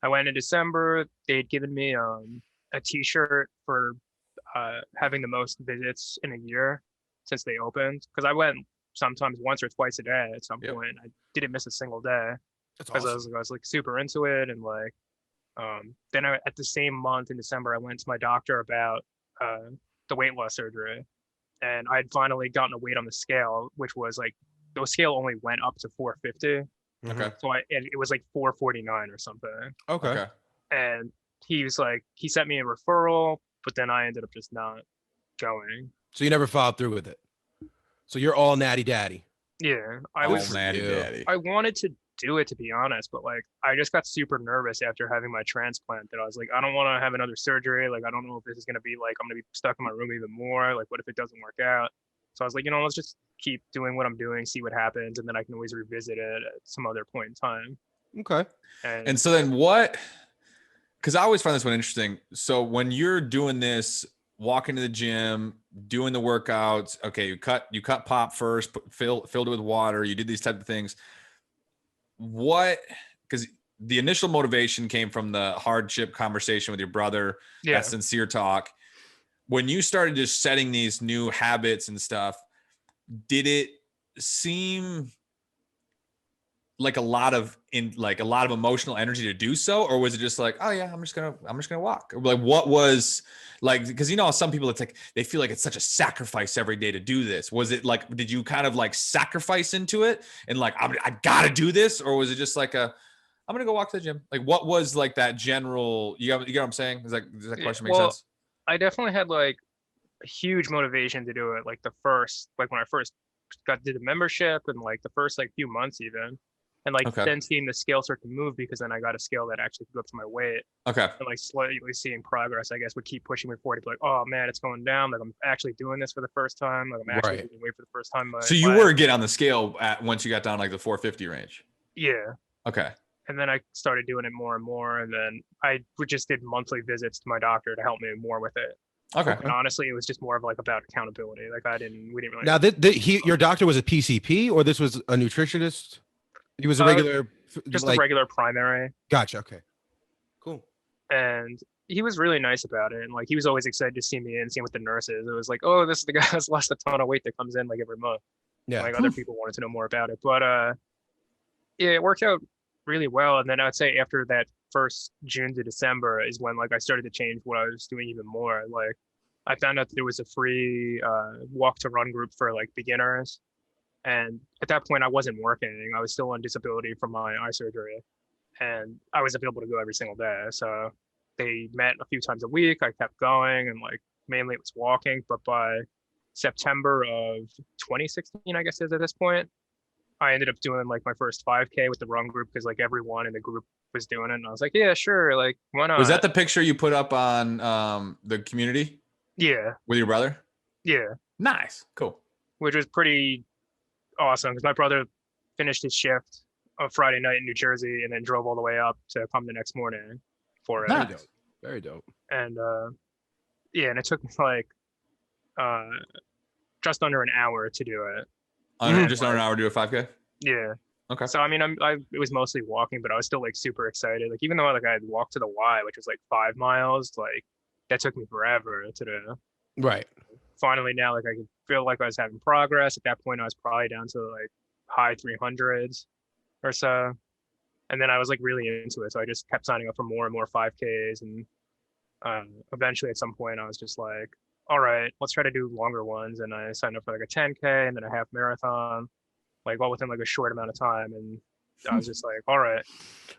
I went in December. They'd given me a T-shirt for having the most visits in a year since they opened. Because I went sometimes once or twice a day at some point. I didn't miss a single day That's because awesome. I was like super into it. And like then at the same month in December, I went to my doctor about the weight loss surgery, and I'd finally gotten a weight on the scale, which was like the scale only went up to 450. Okay. So it was like 449 or something. Okay. And he was like, he sent me a referral, but then I ended up just not going. So you never followed through with it. So you're all natty daddy. Yeah, I Oh, was. natty daddy. I wanted to do it, to be honest, but like I just got super nervous after having my transplant that I was like, I don't want to have another surgery. Like I don't know if this is gonna be like I'm gonna be stuck in my room even more. Like what if it doesn't work out? So I was like, let's just keep doing what I'm doing, see what happens, and then I can always revisit it at some other point in time. Okay. And so then what? Because I always find this one interesting. So when you're doing this, walking to the gym, doing the workouts, okay, you cut pop first, filled it with water. You did these type of things. What? Because the initial motivation came from the hardship conversation with your brother, that sincere talk. When you started just setting these new habits and stuff, did it seem like a lot of emotional energy to do so, or was it just like, oh yeah, I'm just gonna walk? Or like what was like, because some people it's like they feel like it's such a sacrifice every day to do this. Was it like, did you kind of like sacrifice into it and like I gotta do this, or was it just like I'm gonna go walk to the gym? Like what was like that general, you get what I'm saying? Does that question make sense? I definitely had like a huge motivation to do it. Like when I first did the membership and like the first like few months even. And like then seeing the scale start to move, because then I got a scale that actually could go up to my weight. Okay. And like slightly seeing progress, I guess, would keep pushing me forward to be like, oh man, it's going down. Like I'm actually doing this for the first time. Like I'm actually losing weight for the first time. So you were getting on the scale once you got down like the 450 range. Yeah. Okay. And then I started doing it more and more. And then I just did monthly visits to my doctor to help me more with it. Okay. And honestly, it was just more of like about accountability. Like we didn't really. Now, your doctor was a PCP, or this was a nutritionist? He was a regular, just a regular primary. Gotcha. Okay, cool. And he was really nice about it, and like he was always excited to see me and see with the nurses. It was like, oh, this is the guy that's lost a ton of weight that comes in like every month. Yeah. Like other people wanted to know more about it, but yeah, it worked out really well. And then I'd say after that first June to December is when like I started to change what I was doing even more. Like I found out that there was a free walk to run group for like beginners. And at that point, I wasn't working. I was still on disability from my eye surgery, and I was available to go every single day. So they met a few times a week. I kept going, and like mainly it was walking. But by September of 2016, I guess is at this point, I ended up doing like my first 5K with the run group because like everyone in the group was doing it, and I was like, yeah, sure, like why not? Was that the picture you put up on the community Yeah, with your brother? yeah, Nice, cool. which was pretty awesome because my brother finished his shift of Friday night in New Jersey and then drove all the way up to come the next morning for it. Very Nice. dope. Very dope. And yeah, and it took me like just under an hour to do it. Just under an hour to do a 5K. Yeah. Okay. So I mean, it was mostly walking, but I was still like super excited. Like even though like I had walked to the Y, which was like 5 miles, like that took me forever to do. Right. Finally now, like I could feel like I was having progress. At that point, I was probably down to like high 300s or so, and then I was like really into it. So I just kept signing up for more and more 5Ks, and eventually at some point I was just like, all right, let's try to do longer ones. And I signed up for like a 10K and then a half marathon, like all within like a short amount of time. And I was just like, all right.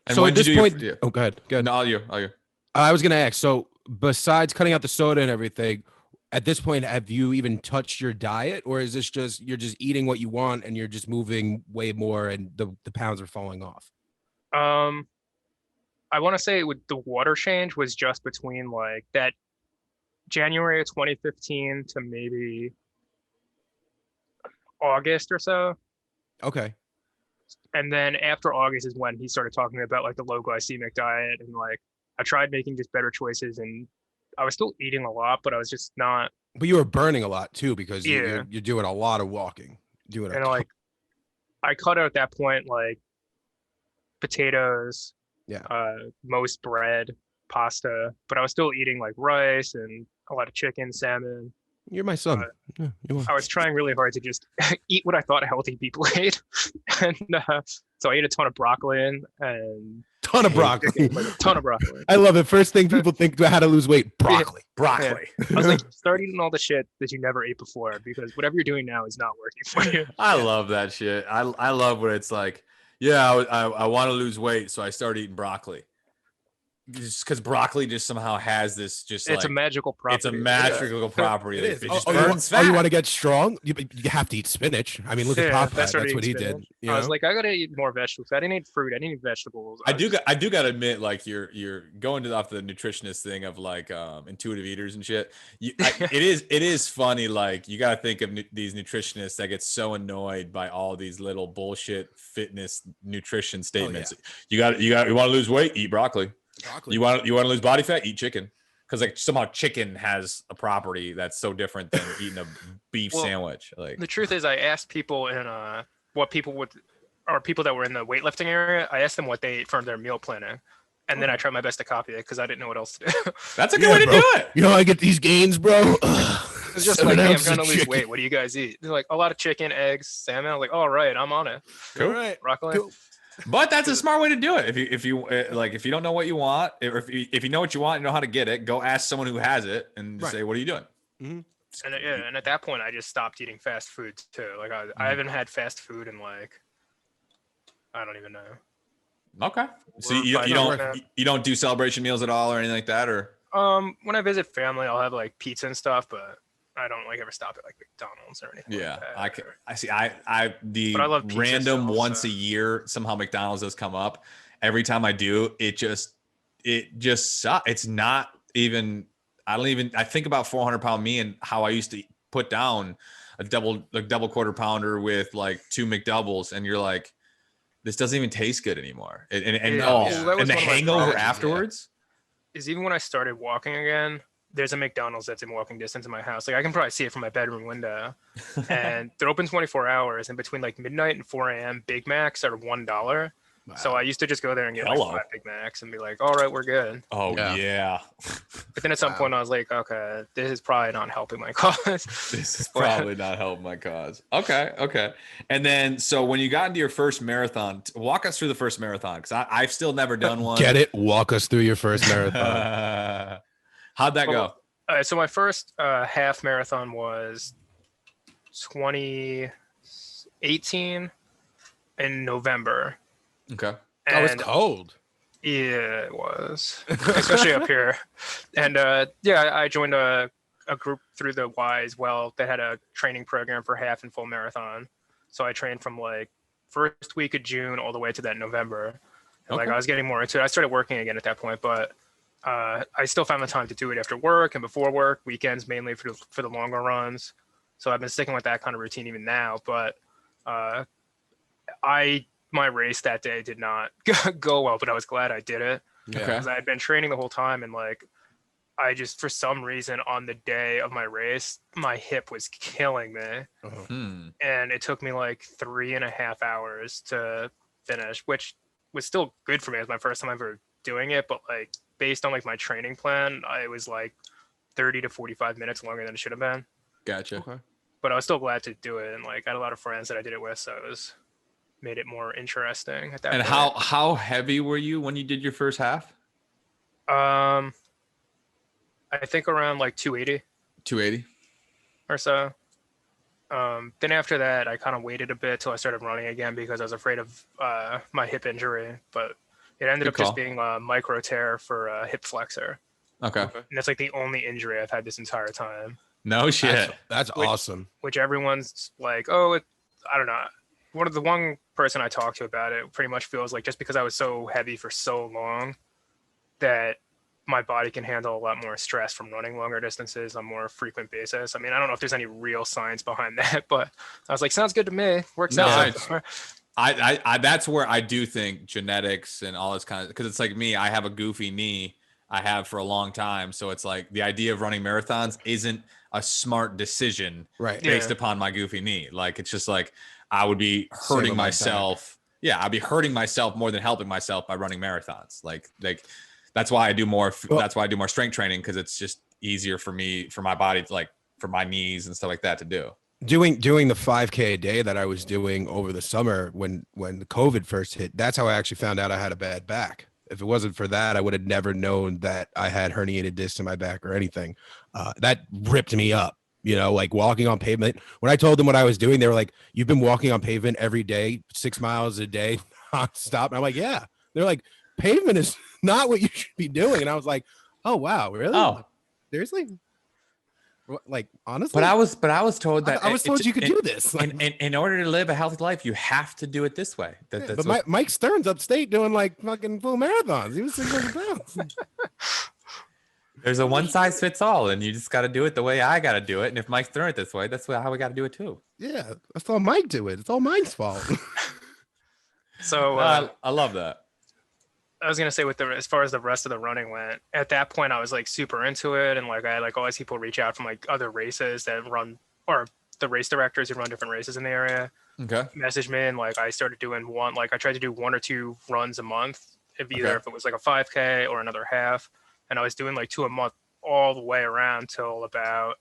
And So when at did this you point, do your- oh, go ahead. Go ahead. No, all you. I was gonna ask. So besides cutting out the soda and everything, at this point, have you even touched your diet, or is this just you're just eating what you want and you're just moving way more and the pounds are falling off? I want to say the water change was just between like that January of 2015 to maybe August or so. Okay. And then after August is when he started talking about like the low glycemic diet, and like I tried making just better choices, and I was still eating a lot, but I was just not. But you were burning a lot too because Yeah. you're doing a lot of walking. Doing a And ton. like I cut out at that point like potatoes, Yeah. most bread, pasta, but I was still eating like rice and a lot of chicken, salmon. You're my son. Yeah, you are. I was trying really hard to just eat what I thought healthy people ate, and so I ate a ton of broccoli and Ton of broccoli. chicken, like a ton of broccoli. I love it. First thing people think about how to lose weight: broccoli. Broccoli. I was like, start eating all the shit that you never ate before, because whatever you're doing now is not working for you. I love that shit. I love when it's like, yeah, I want to lose weight, so I start eating broccoli. Just because broccoli just somehow has this just It's like a magical property. it's a magical property. It that is. It just you burns want, fat. you want to get strong? You have to eat spinach. I mean, look at Yeah, Popeye. that's That's what he did. spinach. You I was know? like, I gotta eat more vegetables. I didn't eat fruit. I didn't eat vegetables. I do got to admit, like you're going to off the nutritionist thing of like intuitive eaters and shit. It is funny. Like you got to think of these nutritionists that get so annoyed by all these little bullshit fitness nutrition statements. You want to lose weight, eat broccoli. Broccoli. You want to lose body fat, eat chicken. Because like somehow chicken has a property that's so different than eating a beef sandwich. Like the truth is, I asked people in what people would, or people that were in the weightlifting area, I asked them what they ate for their meal planning, and then I tried my best to copy it because I didn't know what else to do. that's a good way to do it. You know, I get these gains, bro. It's just like, hey, I'm trying to lose weight. What do you guys eat? They're like, a lot of chicken, eggs, salmon. I'm like, all right, I'm on it. Cool. All right. Broccoli. Cool. But that's a smart way to do it. If you like, if you don't know what you want, or if you know what you want, you know how to get it. Go ask someone who has it and just say, "What are you doing?" Mm-hmm. And at that point, I just stopped eating fast food too. Like I haven't had fast food in like, I don't even know. Okay. So you don't do celebration meals at all or anything like that, or when I visit family, I'll have like pizza and stuff, but I don't like ever stop at like McDonald's or anything. yeah, like that. I see. I But I love pizza random still, once so. a year somehow McDonald's does come up. Every time I do, it just sucks. It's not even. I think about 400-pound me and how I used to put down a double quarter pounder with like 2 McDoubles, and you're like, this doesn't even taste good anymore. And the hangover afterwards is even when I started walking again. There's a McDonald's that's in walking distance of my house. Like I can probably see it from my bedroom window, and they're open 24 hours. And between like midnight and 4 a.m., Big Macs are $1. Wow. So I used to just go there and get like 5 Big Macs and be like, all right, we're good. Oh yeah. But then at some point I was like, okay, this is probably not helping my cause. This is probably not helping my cause. Okay. And then, so when you got into your first marathon, walk us through the first marathon, because I've still never done one. Get it? Walk us through your first marathon. How'd that go? So my first half marathon was 2018 in November. Okay. It was cold. Yeah, it was, especially up here. And yeah, I joined a group through the Y as well that had a training program for half and full marathon. So I trained from like first week of June all the way to that November. And like Okay. I was getting more into it. I started working again at that point, but I still found the time to do it after work and before work, weekends mainly for the longer runs. So I've been sticking with that kind of routine even now. But my race that day did not go well, but I was glad I did it Okay. because I had been training the whole time, and like I just for some reason on the day of my race, my hip was killing me, and it took me like 3.5 hours to finish, which was still good for me. It was my first time ever doing it, but like based on like my training plan, I was like 30 to 45 minutes longer than it should have been. Gotcha. Okay. But I was still glad to do it, and like I had a lot of friends that I did it with, so it was made it more interesting at that And point. how heavy were you when you did your first half? I think around like 280 280. or so. Then after that, I kind of waited a bit till I started running again because I was afraid of my hip injury. But it ended Good up just call. being a micro tear for a hip flexor, Okay. Okay. and that's like the only injury I've had this entire time. No shit. That's awesome. Which everyone's like, oh, I don't know. One person I talked to about it pretty much feels like just because I was so heavy for so long that my body can handle a lot more stress from running longer distances on more frequent basis. I mean, I don't know if there's any real science behind that, but I was like, sounds good to me. Works No, out. it's- I that's where I do think genetics and all this kind of, because it's like me, I have a goofy knee. I have for a long time. So it's like the idea of running marathons isn't a smart decision Right. based Yeah. upon my goofy knee. Like it's just like I would be Same hurting with my myself. Yeah, I'd be hurting myself more than helping myself by running marathons. Like that's why I do more. Well- That's why I do more strength training, because it's just easier for me, for my body, to like for my knees and stuff like that to do. Doing the 5K a day that I was doing over the summer when the COVID first hit, that's how I actually found out I had a bad back. If it wasn't for that, I would have never known that I had herniated discs in my back or anything. That ripped me up, like walking on pavement. When I told them what I was doing, they were like, "You've been walking on pavement every day, 6 miles a day, nonstop." And I'm like, "Yeah." They're like, "Pavement is not what you should be doing." And I was like, "Oh, wow, really? Oh. Seriously?" Like, honestly, But I was told that I was told you could do this. Like, in order to live a healthy life, you have to do it this way. yeah, That's but what- Mike Stern's upstate doing like fucking full marathons. He was 600 pounds. there's a one size fits all, and you just got to do it the way I got to do it. And if Mike's throwing it this way, that's how we got to do it too. Yeah, I saw Mike do it. It's all Mike's fault. So I love that. I was gonna say as far as the rest of the running went, at that point I was like super into it, and like I had like all these people reach out from like other races that run, or the race directors who run different races in the area Okay. messaged me, and like I started doing I tried to do 1 or 2 runs a month, if it was like a 5K or another half, and I was doing like 2 a month all the way around till about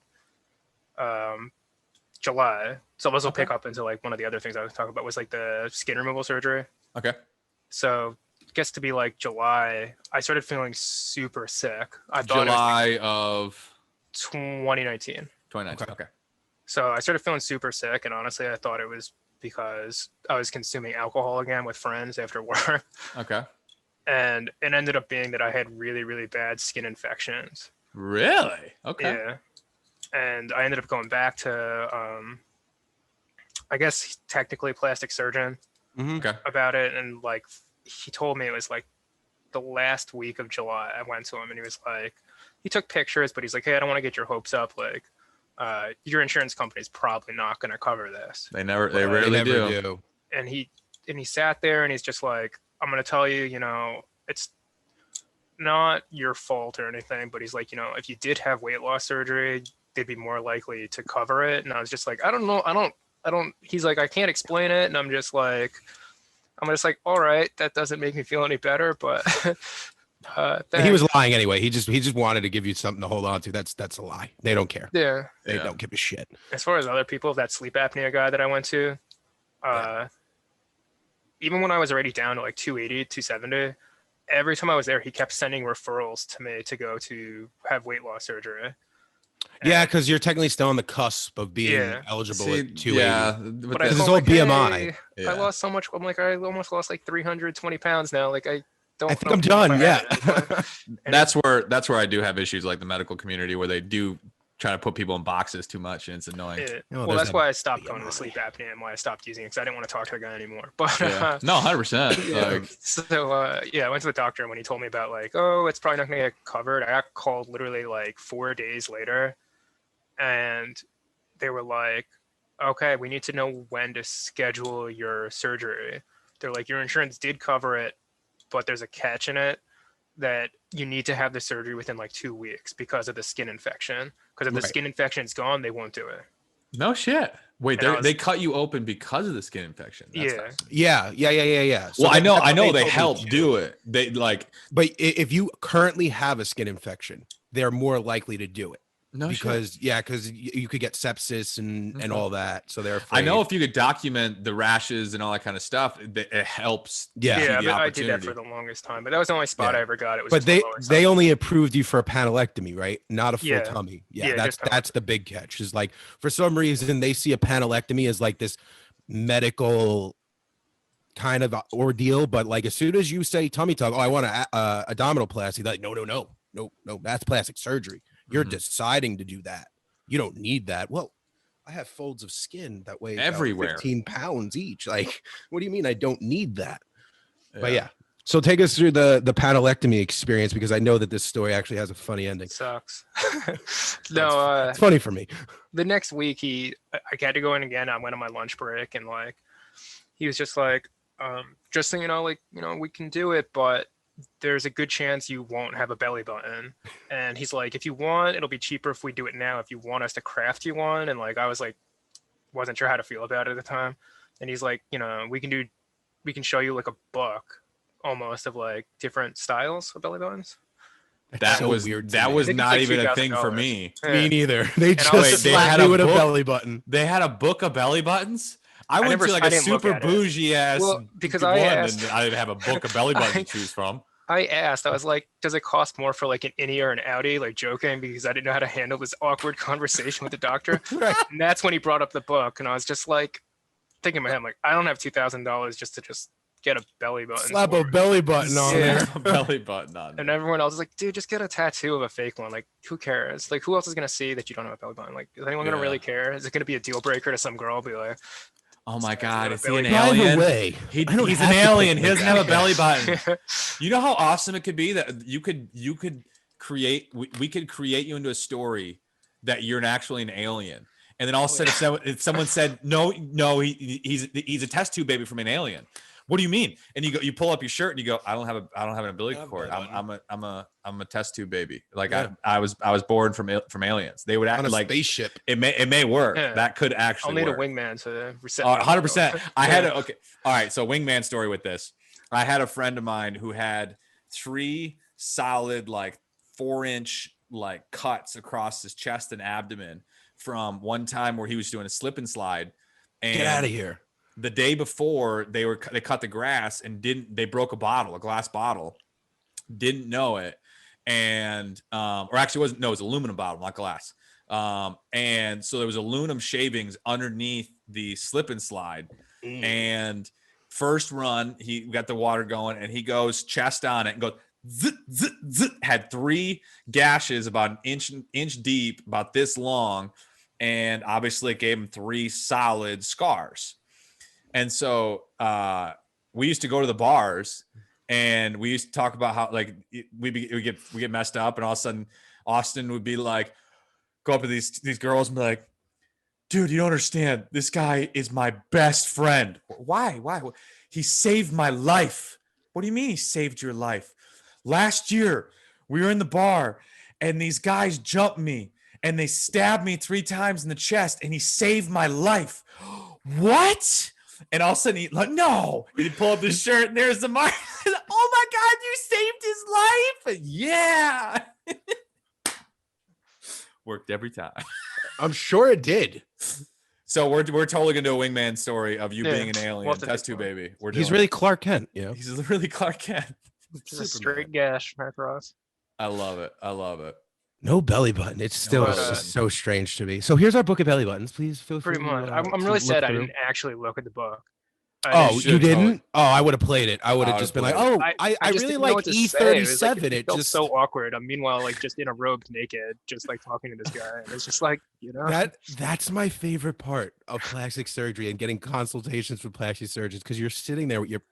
July. So those will pick up into like one of the other things I was talking about was like the skin removal surgery. Okay. So it gets to be like July, I started feeling super sick. I thought July of it was 2019. 2019. Okay. So I started feeling super sick, and honestly I thought it was because I was consuming alcohol again with friends after work. Okay. And it ended up being that I had really, really bad skin infections. Really? Okay. Yeah. And I ended up going back to I guess technically plastic surgeon Okay. about it, and like he told me it was like the last week of July. I went to him, and he was like, he took pictures, but he's like, "Hey, I don't want to get your hopes up. Like, your insurance company's probably not going to cover this." They They rarely never do. And he sat there, and he's just like, "I'm going to tell you, it's not your fault or anything, but he's like, if you did have weight loss surgery, they'd be more likely to cover it." And I was just like, I don't know, I don't. He's like, "I can't explain it," and I'm just like, all right, that doesn't make me feel any better, but He was lying anyway. He just wanted to give you something to hold on to. That's a lie. They don't care. yeah. They Yeah. don't give a shit. As far as other people, that sleep apnea guy that I went to, even when I was already down to like 280, 270, every time I was there, he kept sending referrals to me to go to have weight loss surgery. Yeah, because you're technically still on the cusp of being Yeah. eligible See, at 280. yeah. But But I This is felt all like, BMI. hey, Yeah. I lost so much. I'm like, I almost lost like 320 pounds now. Like I don't. I think I'm done. Yeah. That's where I do have issues, like the medical community, where they do try to put people in boxes too much, and it's annoying. Oh, Well, that's that why I stopped going to BMI. sleep apnea and why I stopped using it, because I didn't want to talk to the guy anymore. But Yeah. No, 100%. yeah. Like, So yeah, I went to the doctor, and when he told me about like, oh, it's probably not gonna get covered, I got called literally like 4 days later, and they were like, okay, we need to know when to schedule your surgery. They're like, your insurance did cover it, but there's a catch in it that you need to have the surgery within like 2 weeks because of the skin infection. Because if the Right. skin infection's gone, they won't do it. no shit. Wait, And I was- they cut you open because of the skin infection. That's Yeah. fascinating. Yeah. So Well, I that's what know they told me help to do it. They like But if you currently have a skin infection, they're more likely to do it no shit. because you could get sepsis and Okay. all that. So they're I know afraid. if you could document the rashes and all that kind of stuff, it helps. Yeah. Yeah, the but I did that opportunity. for the longest time. But that was the only spot Yeah. I ever got. It was But just my they lower they stomach. only approved you for a panelectomy, right? Not a full Yeah. tummy. Yeah, Yeah, just that's the big catch. Is like for some reason they see a panelectomy as like this medical kind of ordeal, but like as soon as you say tummy tuck, oh, I want a abdominoplasty, they're like no, that's plastic surgery. You're Mhm. deciding to do that. You don't need that. Well, I have folds of skin that weigh about Everywhere. 15 pounds each. Like, what do you mean I don't need that? But yeah. So take us through the panelectomy experience, because I know that this story actually has a funny ending. It sucks. No, It's funny for me. the next week I had to go in again. I went on my lunch break, and like he was just like, just so you know, like, you know, we can do it, but there's a good chance you won't have a belly button. And he's like, if you want, it'll be cheaper if we do it now, if you want us to craft you one. And like I was like, wasn't sure how to feel about it at the time. And he's like, you know, we can show you like a book almost of like different styles of belly buttons. That's so was weird to that me. was I think it's not like even a thing for $2,000. me. Yeah. Me neither. They I just was- Wait, they slapped had me a with a book? belly button. They had a book of belly buttons. I went never- to like I a didn't look super at it. bougie ass Well, because one, I asked- and I didn't have a book of belly buttons to choose from. I asked, I was like, does it cost more for like an innie or an outie? Like joking, because I didn't know how to handle this awkward conversation with the doctor. Right. And that's when he brought up the book. And I was just like, thinking in my head, I'm like, I don't have $2,000 just to just get a belly button. Slap for a it. belly button on Yeah. there. A belly button on. And there. everyone else is like, dude, just get a tattoo of a fake one. Like, who cares? Like, who else is going to see that you don't have a belly button? Like, is anyone going Yeah. to really care? Is it going to be a deal breaker to some girl? Be like, Oh my It's God, a is he an belly By the alien? way, I don't He's have an to alien. pick He my doesn't have a guy. belly button. You know how awesome it could be that you could create. We could create you into a story that you're actually an alien, and then all of a sudden, if someone said no, he's a test tube baby from an alien. What do you mean? And you pull up your shirt and you go, I don't have an umbilical cord. I'm a test tube baby. Like Yeah. I was born from aliens. They would act On a like spaceship. it may work. Yeah. That could I'll actually need work. a wingman to reset. 100%. I Yeah. had a okay. All right. So wingman story with this. I had a friend of mine who had 3 solid like 4-inch like cuts across his chest and abdomen from one time where he was doing a slip and slide. And Get out of here. the day before they cut the grass and they broke a glass bottle, didn't know it. And, or actually it was aluminum bottle, not glass. And so there was aluminum shavings underneath the slip and slide. And first run, he got the water going and he goes chest on it and goes, zit, zit, zit, had 3 gashes about an inch deep, about this long. And obviously it gave him 3 solid scars. And so we used to go to the bars and we used to talk about how like we get messed up, and all of a sudden Austin would be like, go up to these girls and be like, dude, you don't understand. This guy is my best friend. Why? He saved my life. What do you mean he saved your life? Last year we were in the bar and these guys jumped me and they stabbed me 3 times in the chest and he saved my life. What? And all of a sudden he like, no. And he'd pull up his shirt and there's the mark. Oh my God, you saved his life. Yeah. Worked every time. I'm sure it did. So we're totally gonna do a wingman story of you Yeah. being an alien. We'll have to Test do tube one. baby. We're He's doing really it. Clark Kent, you know. He's really Clark Kent. Just a Superman. straight gash across. I love it. No belly button. It's still belly just button. so strange to me. So here's our book of belly buttons. Please feel free. Pretty much. to I'm to really look sad I through. didn't actually look at the book. I Oh, didn't- you didn't? totally- Oh, I would have played it. I would have I just would've been like, played oh, I just really didn't know like what to say. It was like, E37. it felt just so awkward. I'm meanwhile like just in a robe naked, just like talking to this guy. And it's just like, that's my favorite part of plastic surgery and getting consultations with plastic surgeons, because you're sitting there with your,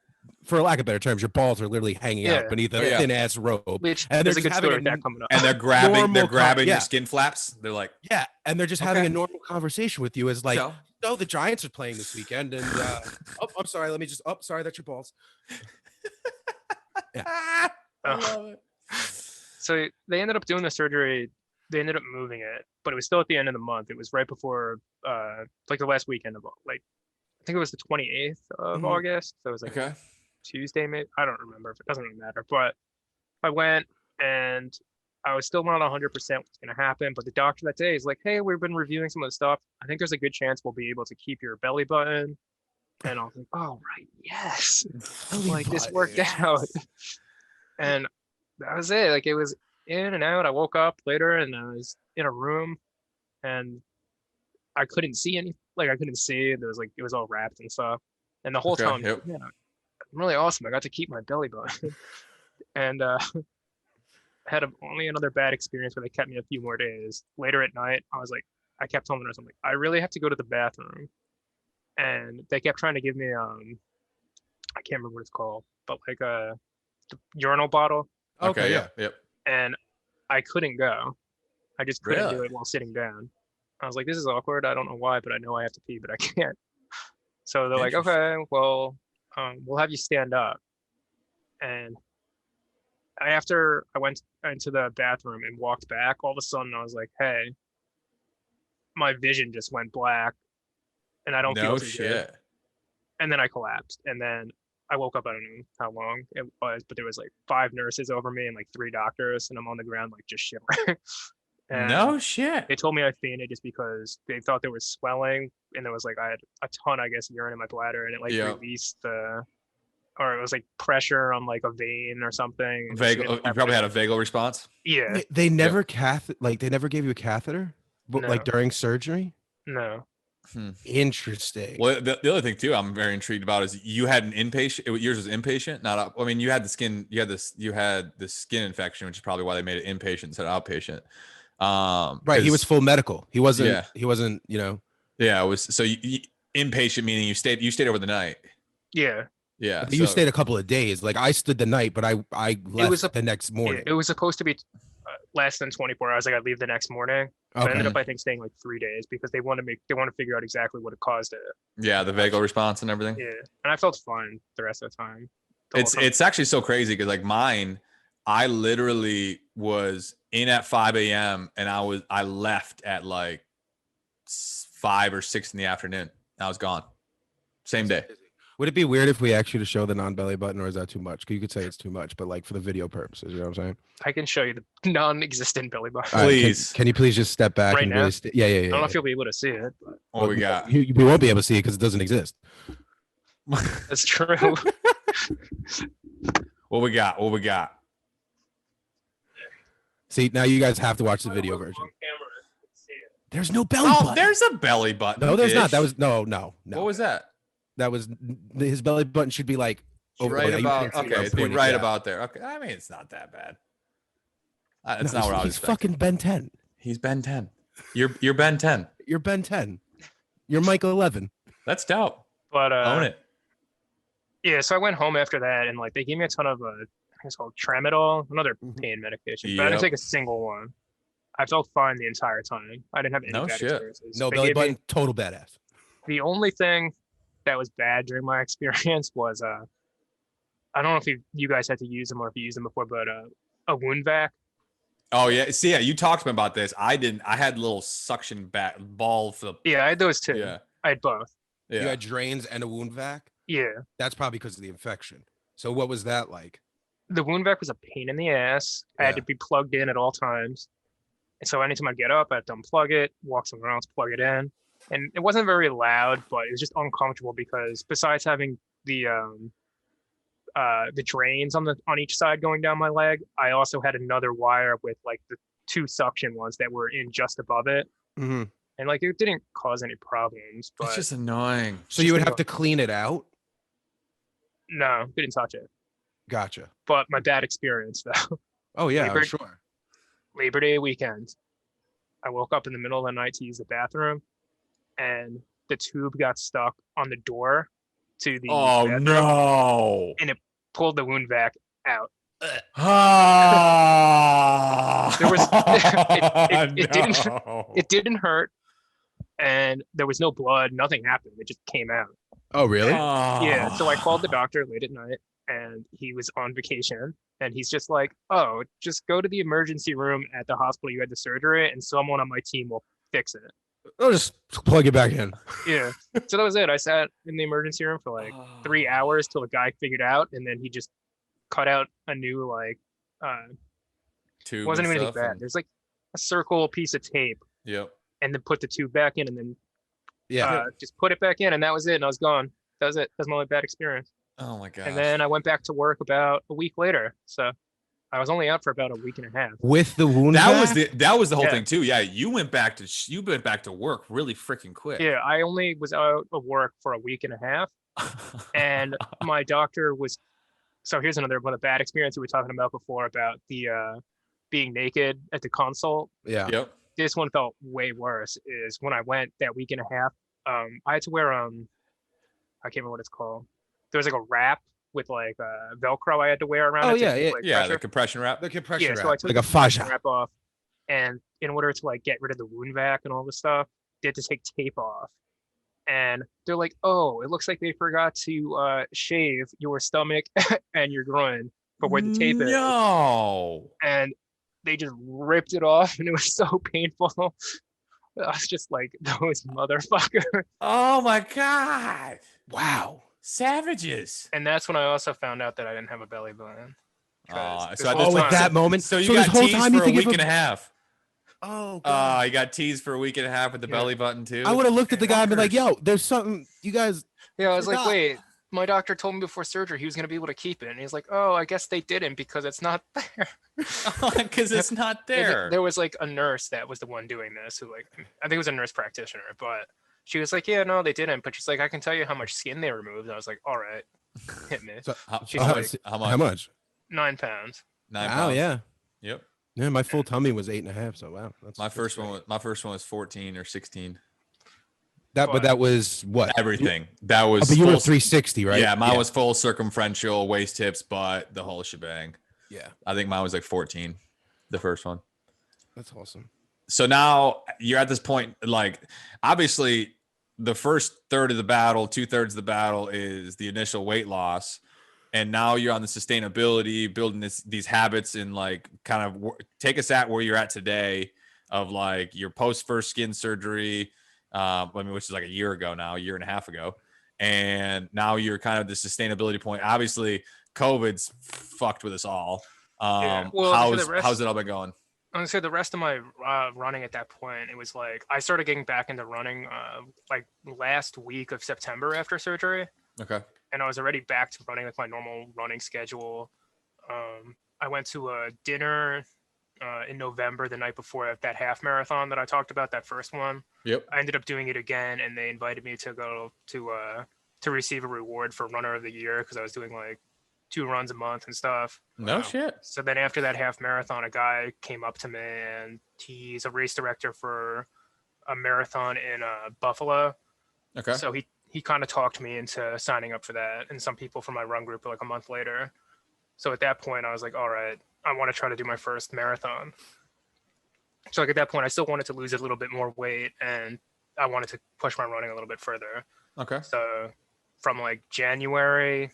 for lack of better terms, your balls are literally hanging out Yeah. beneath a Oh, yeah. thin ass robe. which And they're there's a just good having story with that coming up. And they're grabbing Normal your yeah. skin flaps. They're like, Yeah, and they're just having Okay. a normal conversation with you as like, so no, the Giants are playing this weekend, and oh, I'm sorry, let me just, oh, sorry, that's your balls. I Oh. love it. So they ended up doing the surgery. They ended up moving it, but it was still at the end of the month. It was right before, like the last weekend of like, I think it was the 28th of Mhm. August. So it was like Okay. Tuesday, maybe. I don't remember. If it doesn't really matter. But I went and I was still not 100% what's going to happen. But the doctor that day is like, hey, we've been reviewing some of the stuff. I think there's a good chance we'll be able to keep your belly button. And I was like, oh, right. Yes. Belly Like this button, worked out. And that was it. Like it was in and out. I woke up later and I was in a room and I couldn't see any, like I couldn't see. There was like, it was all wrapped and stuff. And the whole Okay, time, yep. yeah, really awesome. I got to keep my belly button. And had only another bad experience where they kept me a few more days. Later at night, I was like, I kept telling the nurse, I'm like, I really have to go to the bathroom. And they kept trying to give me I can't remember what it's called, but like a urinal bottle. Okay. Yeah. Yep. And I couldn't go. I just couldn't do Really? it while sitting down. I was like, this is awkward. I don't know why, but I know I have to pee, but I can't. So they're like, Interesting. okay, well, we'll have you stand up. And after I went into the bathroom and walked back, all of a sudden I was like, hey, my vision just went black and I don't feel No too good. shit. And then I collapsed. And then I woke up, I don't know how long it was, but there was like 5 nurses over me and like 3 doctors, and I'm on the ground like just shivering. And No shit. they told me I fainted just because they thought there was swelling, and there was like I had a ton, I guess, of urine in my bladder, and it like Yeah. released or it was like pressure on like a vein or something. and Vagal. it You probably had a vagal response. Yeah, They never they never gave you a catheter, but No. like during surgery. no. Interesting. Well, the other thing too, I'm very intrigued about is you had an inpatient. Yours was inpatient, not out. I mean, you had the skin. You had the skin infection, which is probably why they made it inpatient instead of outpatient. Right, he was full medical. He wasn't. Yeah. He wasn't. Yeah, it was. So inpatient meaning you stayed over the night. Yeah, Yeah, But you stayed a couple of days. Like I stood the night, but I left was the next morning. it was supposed to be less than 24 hours. Like I'd leave the next morning. But I ended Okay. up, I think, staying like 3 days because they want to figure out exactly what it caused it. Yeah, the vagal response and everything. Yeah, and I felt fine the rest of the time. The whole time. It's actually so crazy because like mine, I literally was in at 5 a.m. and I left at like 5 or 6 in the afternoon. I was gone. Same day. Would it be weird if we asked you to show the non-belly button, or is that too much? 'Cause you could say it's too much, but like for the video purposes, you know what I'm saying? I can show you the non-existent belly button. All right, Please. can you please just step back Right and now? really? Yeah. I don't know if you'll be able to see it, but What we got? We won't be able to see it because it doesn't exist. that's true. What we got? What we got? See, now you guys have to watch the video version. There's no belly Oh, button. there's a belly button. No, there's not. That was no. What was that? That was his belly button should be like over Right there. You about. can't see it. Okay, I'm it's be pointing right down. about there. Okay, I mean it's not that bad. That's No, not what I was he's expecting. fucking Ben 10. He's Ben 10. You're Ben 10. You're Ben 10. You're Michael 11. That's dope. But Own it. yeah, so I went home after that, and like they gave me a ton of I think it's called tramadol, another Mhm. pain medication. But I didn't Yep. take a single one. I felt fine the entire time. I didn't have any No bad shit. experiences. No They belly gave me- button. Total badass. The only thing that was bad during my experience was I don't know if you guys had to use them or if you used them before, but a wound vac. Oh yeah. See, yeah, you talked to me about this. I didn't. I had little suction back ball for the. Yeah, I had those too. Yeah. I had both. Yeah. You had drains and a wound vac. Yeah. That's probably because of the infection. So what was that like? The wound vac was a pain in the ass. I had Yeah. to be plugged in at all times. And so anytime I get up, I have to unplug it, walk somewhere else, plug it in. And it wasn't very loud, but it was just uncomfortable because besides having the drains on each side going down my leg, I also had another wire with like the 2 suction ones that were in just above it. Mm-hmm. And like it didn't cause any problems, but It's just annoying. So you would have to clean it out. No, didn't touch it. Gotcha. But my bad experience though. Oh yeah, I'm Labor, sure. Labor Day weekend. I woke up in the middle of the night to use the bathroom, and the tube got stuck on the door to the Oh bathroom, no. and it pulled the wound vac out. Ah. There was No. it didn't hurt, and there was no blood. Nothing happened. It just came out. Oh really? Yeah. So I called the Ah. doctor late at night, and he was on vacation. And he's just like, "Oh, just go to the emergency room at the hospital you had the surgery, and someone on my team will fix it." I'll just plug it back in. Yeah. So that was it. I sat in the emergency room for like 3 hours till the guy figured out, and then he just cut out a new Tube wasn't and even anything stuff bad. and- There's like a circle piece of tape, Yep. and then put the tube back in, and then Yeah. just put it back in, and that was it. And I was gone. That was it. That's my only bad experience. Oh my gosh. And then I went back to work about a week later. So I was only out for about a week and a half. With the wound that vac? was the whole Yeah. thing too. Yeah, you went back to work really freaking quick. Yeah, I only was out of work for a week and a half, and my doctor was. So here's another one of the bad experience we were talking about before about the being naked at the consult. Yeah. Yep. This one felt way worse. Is when I went that week and a half, I had to wear I can't remember what it's called. There was like a wrap with like Velcro I had to wear around. Oh, it to yeah, keep, yeah. like, Yeah, pressure. the compression wrap. The compression Yeah, so I wrap. took Like a the compression faja. wrap off, and in order to like get rid of the wound vac and all this stuff, they had to take tape off. And they're like, "Oh, it looks like they forgot to shave your stomach and your groin for where the tape is." No. And they just ripped it off, and it was so painful. I was just like, "Those motherfuckers!" Oh my god. Wow. Savages. And that's when I also found out that I didn't have a belly button. 'Cause this So at whole this Oh, at time- that moment. So you this got whole teased time you for a think week of and a half. Oh god. You got teased for a week and a half with the Yeah. belly button too. I would have looked at the guy and been like, Fuckers. "Yo, there's something you guys." Yeah, I was like, forgot. "Wait." My doctor told me before surgery he was going to be able to keep it, and he's like, "Oh, I guess they didn't because it's not there." Because it's not Yeah, there. there was like a nurse that was the one doing this who like I think it was a nurse practitioner, but she was like, "Yeah, no, they didn't." But she's like, "I can tell you how much skin they removed." And I was like, "All right, hit me." So, How, She's how like- much? How much? how much? 9 pounds. 9 Wow, pounds. yeah. Yep. Yeah, my full tummy was 8.5. So wow. My first one was 14 or 16. But that was what? Everything. That was Oh, but you were full- 360, right? Yeah, mine was full circumferential, waist tips, butt, the whole shebang. Yeah, I think mine was like 14, the first one. that's awesome. So now you're at this point, like obviously the first third of the battle, 2/3 of the battle is the initial weight loss. And now you're on the sustainability, building these habits and like kind of take us at where you're at today of like your post first skin surgery, which is like a year ago now, a year and a half ago. And now you're kind of the sustainability point. Obviously, COVID's fucked with us all. Yeah. Well, for the rest- how's it all been going? I'm gonna say the rest of my running at that point, it was like I started getting back into running like last week of September after surgery. Okay. And I was already back to running like my normal running schedule. I went to a dinner in November, the night before that half marathon that I talked about, that first one. Yep. I ended up doing it again, and they invited me to go to receive a reward for runner of the year because I was doing like 2 runs a month and stuff. No shit. So then after that half marathon, a guy came up to me, and he's a race director for a marathon in Buffalo. Okay. So he kind of talked me into signing up for that, and some people from my run group like a month later. So at that point, I was like, all right, I want to try to do my first marathon. So like at that point, I still wanted to lose a little bit more weight, and I wanted to push my running a little bit further. Okay. So from like January,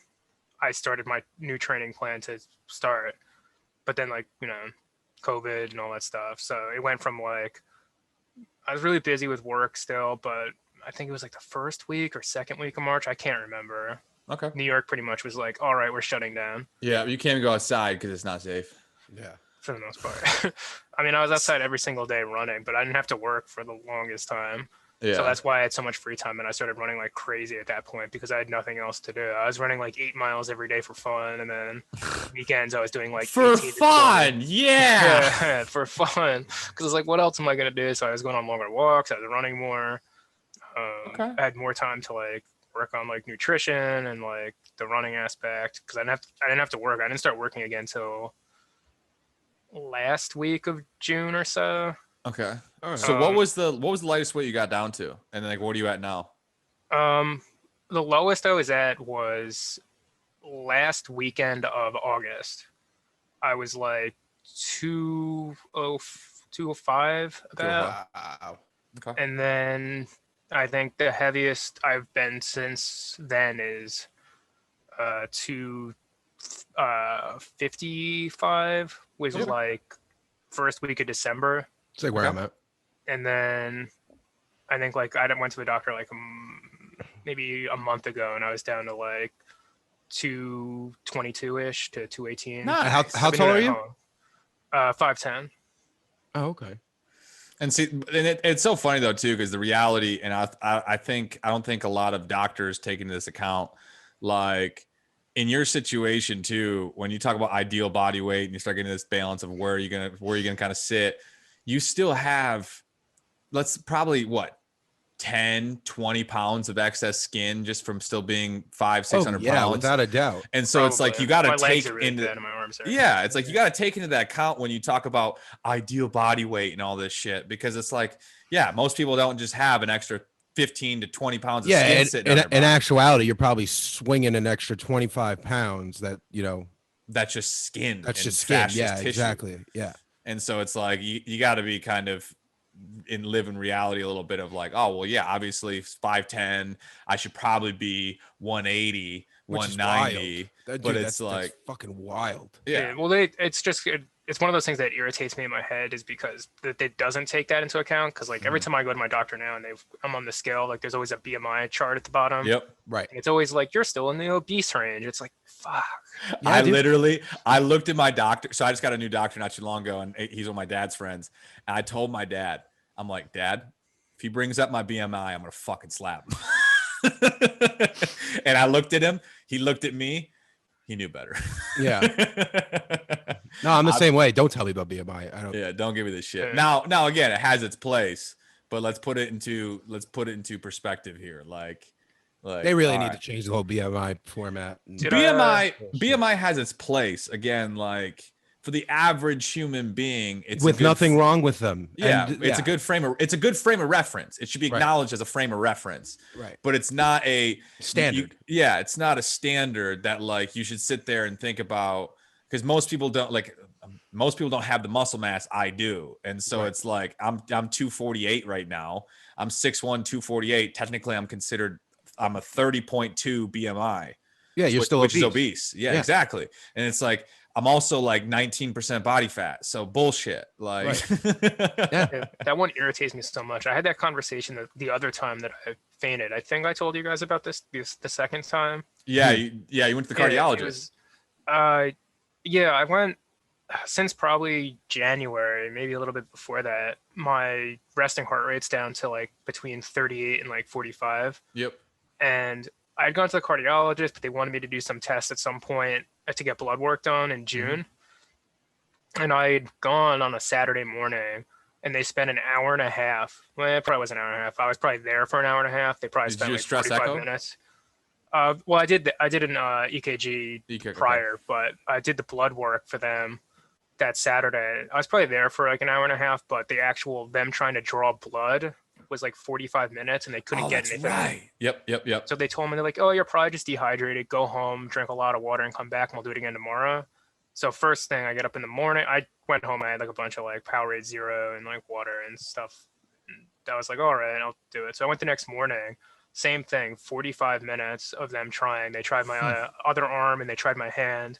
I started my new training plan to start. But then like, COVID and all that stuff. So it went from like, I was really busy with work still, but I think it was like the first week or second week of March. I can't remember. Okay. New York pretty much was like, all right, we're shutting down Yeah, you can't go outside because it's not safe. Yeah. for the most part. I mean, I was outside every single day running, but I didn't have to work for the longest time. Yeah. So that's why I had so much free time, and I started running like crazy at that point because I had nothing else to do. I was running like 8 miles every day for fun, and then weekends I was doing like for 18 to 20. fun. Yeah. Yeah, for fun. Because it's like, what else am I gonna do? So I was going on longer walks. I was running more. Okay. I had more time to like work on like nutrition and like the running aspect because I didn't have to work. I didn't start working again until last week of June or so. Okay. All right. So what was the lightest weight you got down to? And then like what are you at now? The lowest I was at was last weekend of August. I was like 205 about. Wow. Okay. And then I think the heaviest I've been since then is 255, which was Okay. like first week of December. It's like where Okay. I'm at. And then I think like I went to the doctor like maybe a month ago, and I was down to like 222-ish to 218. Nice. How tall are you? 5'10". Oh, okay. And see, and it's so funny though too, because the reality, and I don't think a lot of doctors take into this account, like in your situation too, when you talk about ideal body weight and you start getting this balance of where you're gonna kind of sit, you still have, let's probably what, 10, 20 pounds of excess skin just from still being 500-600 yeah, pounds. without a doubt. And so it's like you got to take really into bad and my arms are. yeah, it's like you got to take into that account when you talk about ideal body weight and all this shit, because it's like, yeah, most people don't just have an extra 15 to 20 pounds of skin sitting on their in body. actuality, you're probably swinging an extra 25 pounds that, That's just skin. that's and just skin. fascious Yeah, tissue. exactly. Yeah. And so it's like you got to be kind of live in reality a little bit of like, oh well, yeah, obviously 5'10", I should probably be 180, Which is 190. wild. But Dude, it's like that's fucking wild. yeah. Well, it's one of those things that irritates me in my head is because it doesn't take that into account. Because like every time I go to my doctor now and I'm on the scale, like there's always a BMI chart at the bottom. Yep. Right. And it's always like you're still in the obese range. It's like fuck. Yeah, I looked at my doctor. So I just got a new doctor not too long ago, and he's one of my dad's friends. And I told my dad, I'm like, Dad, if he brings up my BMI, I'm gonna fucking slap him. And I looked at him. He looked at me. He knew better. Yeah. No, I'm the same way. Don't tell me about BMI. I don't. Yeah, don't give me this shit. Yeah. Now again, it has its place, but let's put it into perspective here. Like They really all need right. to change the whole BMI format. Did BMI has its place. Again, like for the average human being, it's with nothing wrong with them. Yeah, And, it's a good frame of reference. It should be Right. acknowledged as a frame of reference. Right. But it's not a Standard. it's not a standard that like you should sit there and think about, because most people don't have the muscle mass I do. And so Right. it's like I'm 248 right now. I'm 6'1", 248. Technically I'm a 30.2 BMI. Yeah, you're still which obese. is obese. Yeah, Yeah. exactly. And it's like I'm also like 19% body fat. So bullshit. Like Yeah, that one irritates me so much. I had that conversation the other time that I fainted. I think I told you guys about this the second time. you went to the cardiologist. I went since probably January, maybe a little bit before that. My resting heart rate's down to like between 38 and like 45. Yep. And I'd gone to the cardiologist, but they wanted me to do some tests at some point to get blood work done in June. And I'd gone on a Saturday morning, and they spent an hour and a half. Well, it probably was an hour and a half. I was probably there for an hour and a half. They probably Did spent you like stress 45 echo? minutes. Well, I did an EKG Okay. prior, but I did the blood work for them that Saturday. I was probably there for like an hour and a half, but the actual them trying to draw blood was like 45 minutes, and they couldn't get anything. Right. Yep. So they told me, they're like, oh, you're probably just dehydrated. Go home, drink a lot of water, and come back, and we'll do it again tomorrow. So first thing, I get up in the morning. I went home. I had like a bunch of like Powerade Zero and like water and stuff. And I was like, all right, I'll do it. So I went the next morning. Same thing, 45 minutes of them trying. They tried my other arm, and they tried my hand.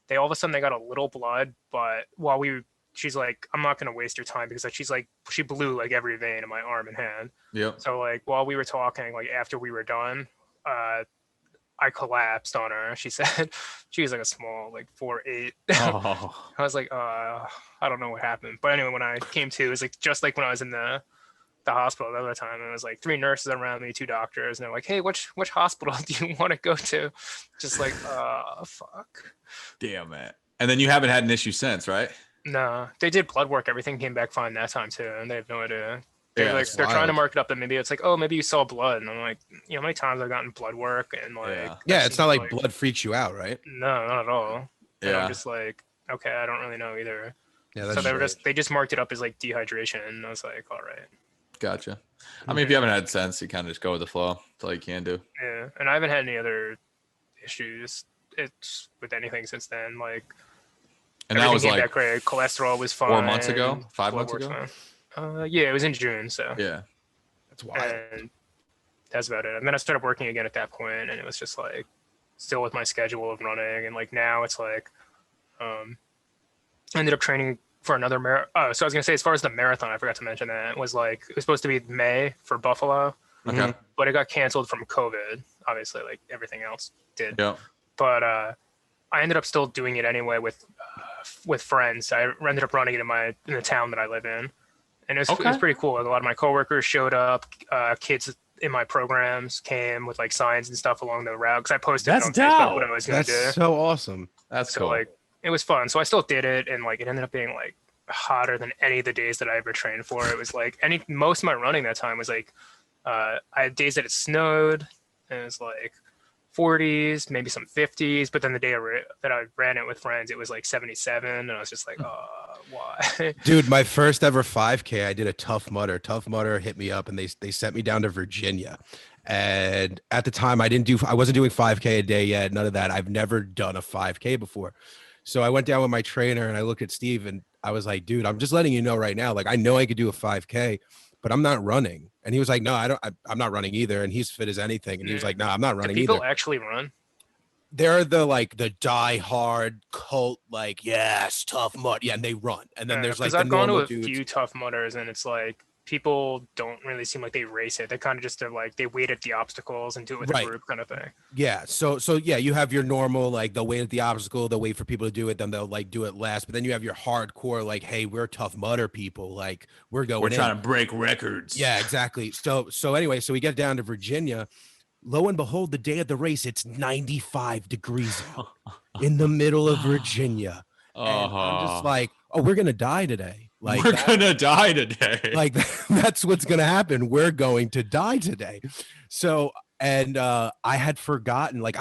They all of a sudden they got a little blood, but she's like, I'm not gonna waste your time, because she's like, she blew like every vein in my arm and hand. Yep. So like while we were talking, like after we were done, I collapsed on her. She said she was like a small, like 4'8". Oh. I was like, I don't know what happened. But anyway, when I came to, it was like just like when I was in the hospital the other time, and it was like 3 nurses around me, 2 doctors, and they're like, hey, which hospital do you want to go to? Just like, fuck. Damn it. And then you haven't had an issue since, right? No, they did blood work. Everything came back fine that time too, and they have no idea. They're trying to mark it up that maybe it's like, oh, maybe you saw blood, and I'm like, how many times I've gotten blood work and like it's not like blood freaks you out, right? No, not at all. Yeah. And I'm just like, okay, I don't really know either. Yeah, so they just marked it up as like dehydration, and I was like, all right. Gotcha. I mean, if you haven't had sense, you kind of just go with the flow. That's all you can do. Yeah, and I haven't had any other issues. It's with anything since then. Like, and that was like that great. Cholesterol was fine. 4 months ago, 5 months ago. Yeah, it was in June. So yeah, that's wild. And that's about it. And then I started working again at that point, and it was just like still with my schedule of running, and like now it's like, I ended up training for another marathon. Oh, so I was gonna say, as far as the marathon, I forgot to mention that it was supposed to be May for Buffalo, okay, but it got canceled from COVID. Obviously, like everything else did. Yeah. But I ended up still doing it anyway with friends. I ended up running it in the town that I live in, and it was pretty cool. A lot of my coworkers showed up. Kids in my programs came with like signs and stuff along the route because I posted on Facebook what I was gonna do. That's so awesome. That's cool. Like, it was fun. So I still did it, and like it ended up being like hotter than any of the days that I ever trained for. It was like most of my running that time was like I had days that it snowed, and it was like 40s, maybe some 50s. But then the day that I ran it with friends, it was like 77, and I was just like, why? Dude, my first ever 5K, I did a Tough Mudder. Tough Mudder hit me up, and they sent me down to Virginia. And at the time, I wasn't doing 5K a day yet. None of that. I've never done a 5K before. So I went down with my trainer, and I looked at Steve, and I was like, dude, I'm just letting you know right now. Like, I know I could do a 5K, but I'm not running. And he was like, no, I'm not running either. And he's fit as anything. And he was like, no, I'm not running either. People actually run? They're the die hard cult, like, yes, Tough Mud. Yeah, and they run. And then there's like the I've gone to a dudes. few Tough Mudders, and it's like people don't really seem like they race it. They kind of just are like they wait at the obstacles and do it with a group kind of thing. Yeah. So yeah, you have your normal, like, they'll wait at the obstacle, they'll wait for people to do it, then they'll like do it last. But then you have your hardcore, like, hey, we're Tough Mudder people, like we're trying to break records. Yeah, exactly. So anyway, so we get down to Virginia. Lo and behold, the day of the race, it's 95 degrees out in the middle of Virginia. And I'm just like, oh, we're gonna die today. Like, we're gonna die today. Like, that's what's gonna happen. We're going to die today. So, and I had forgotten. Like,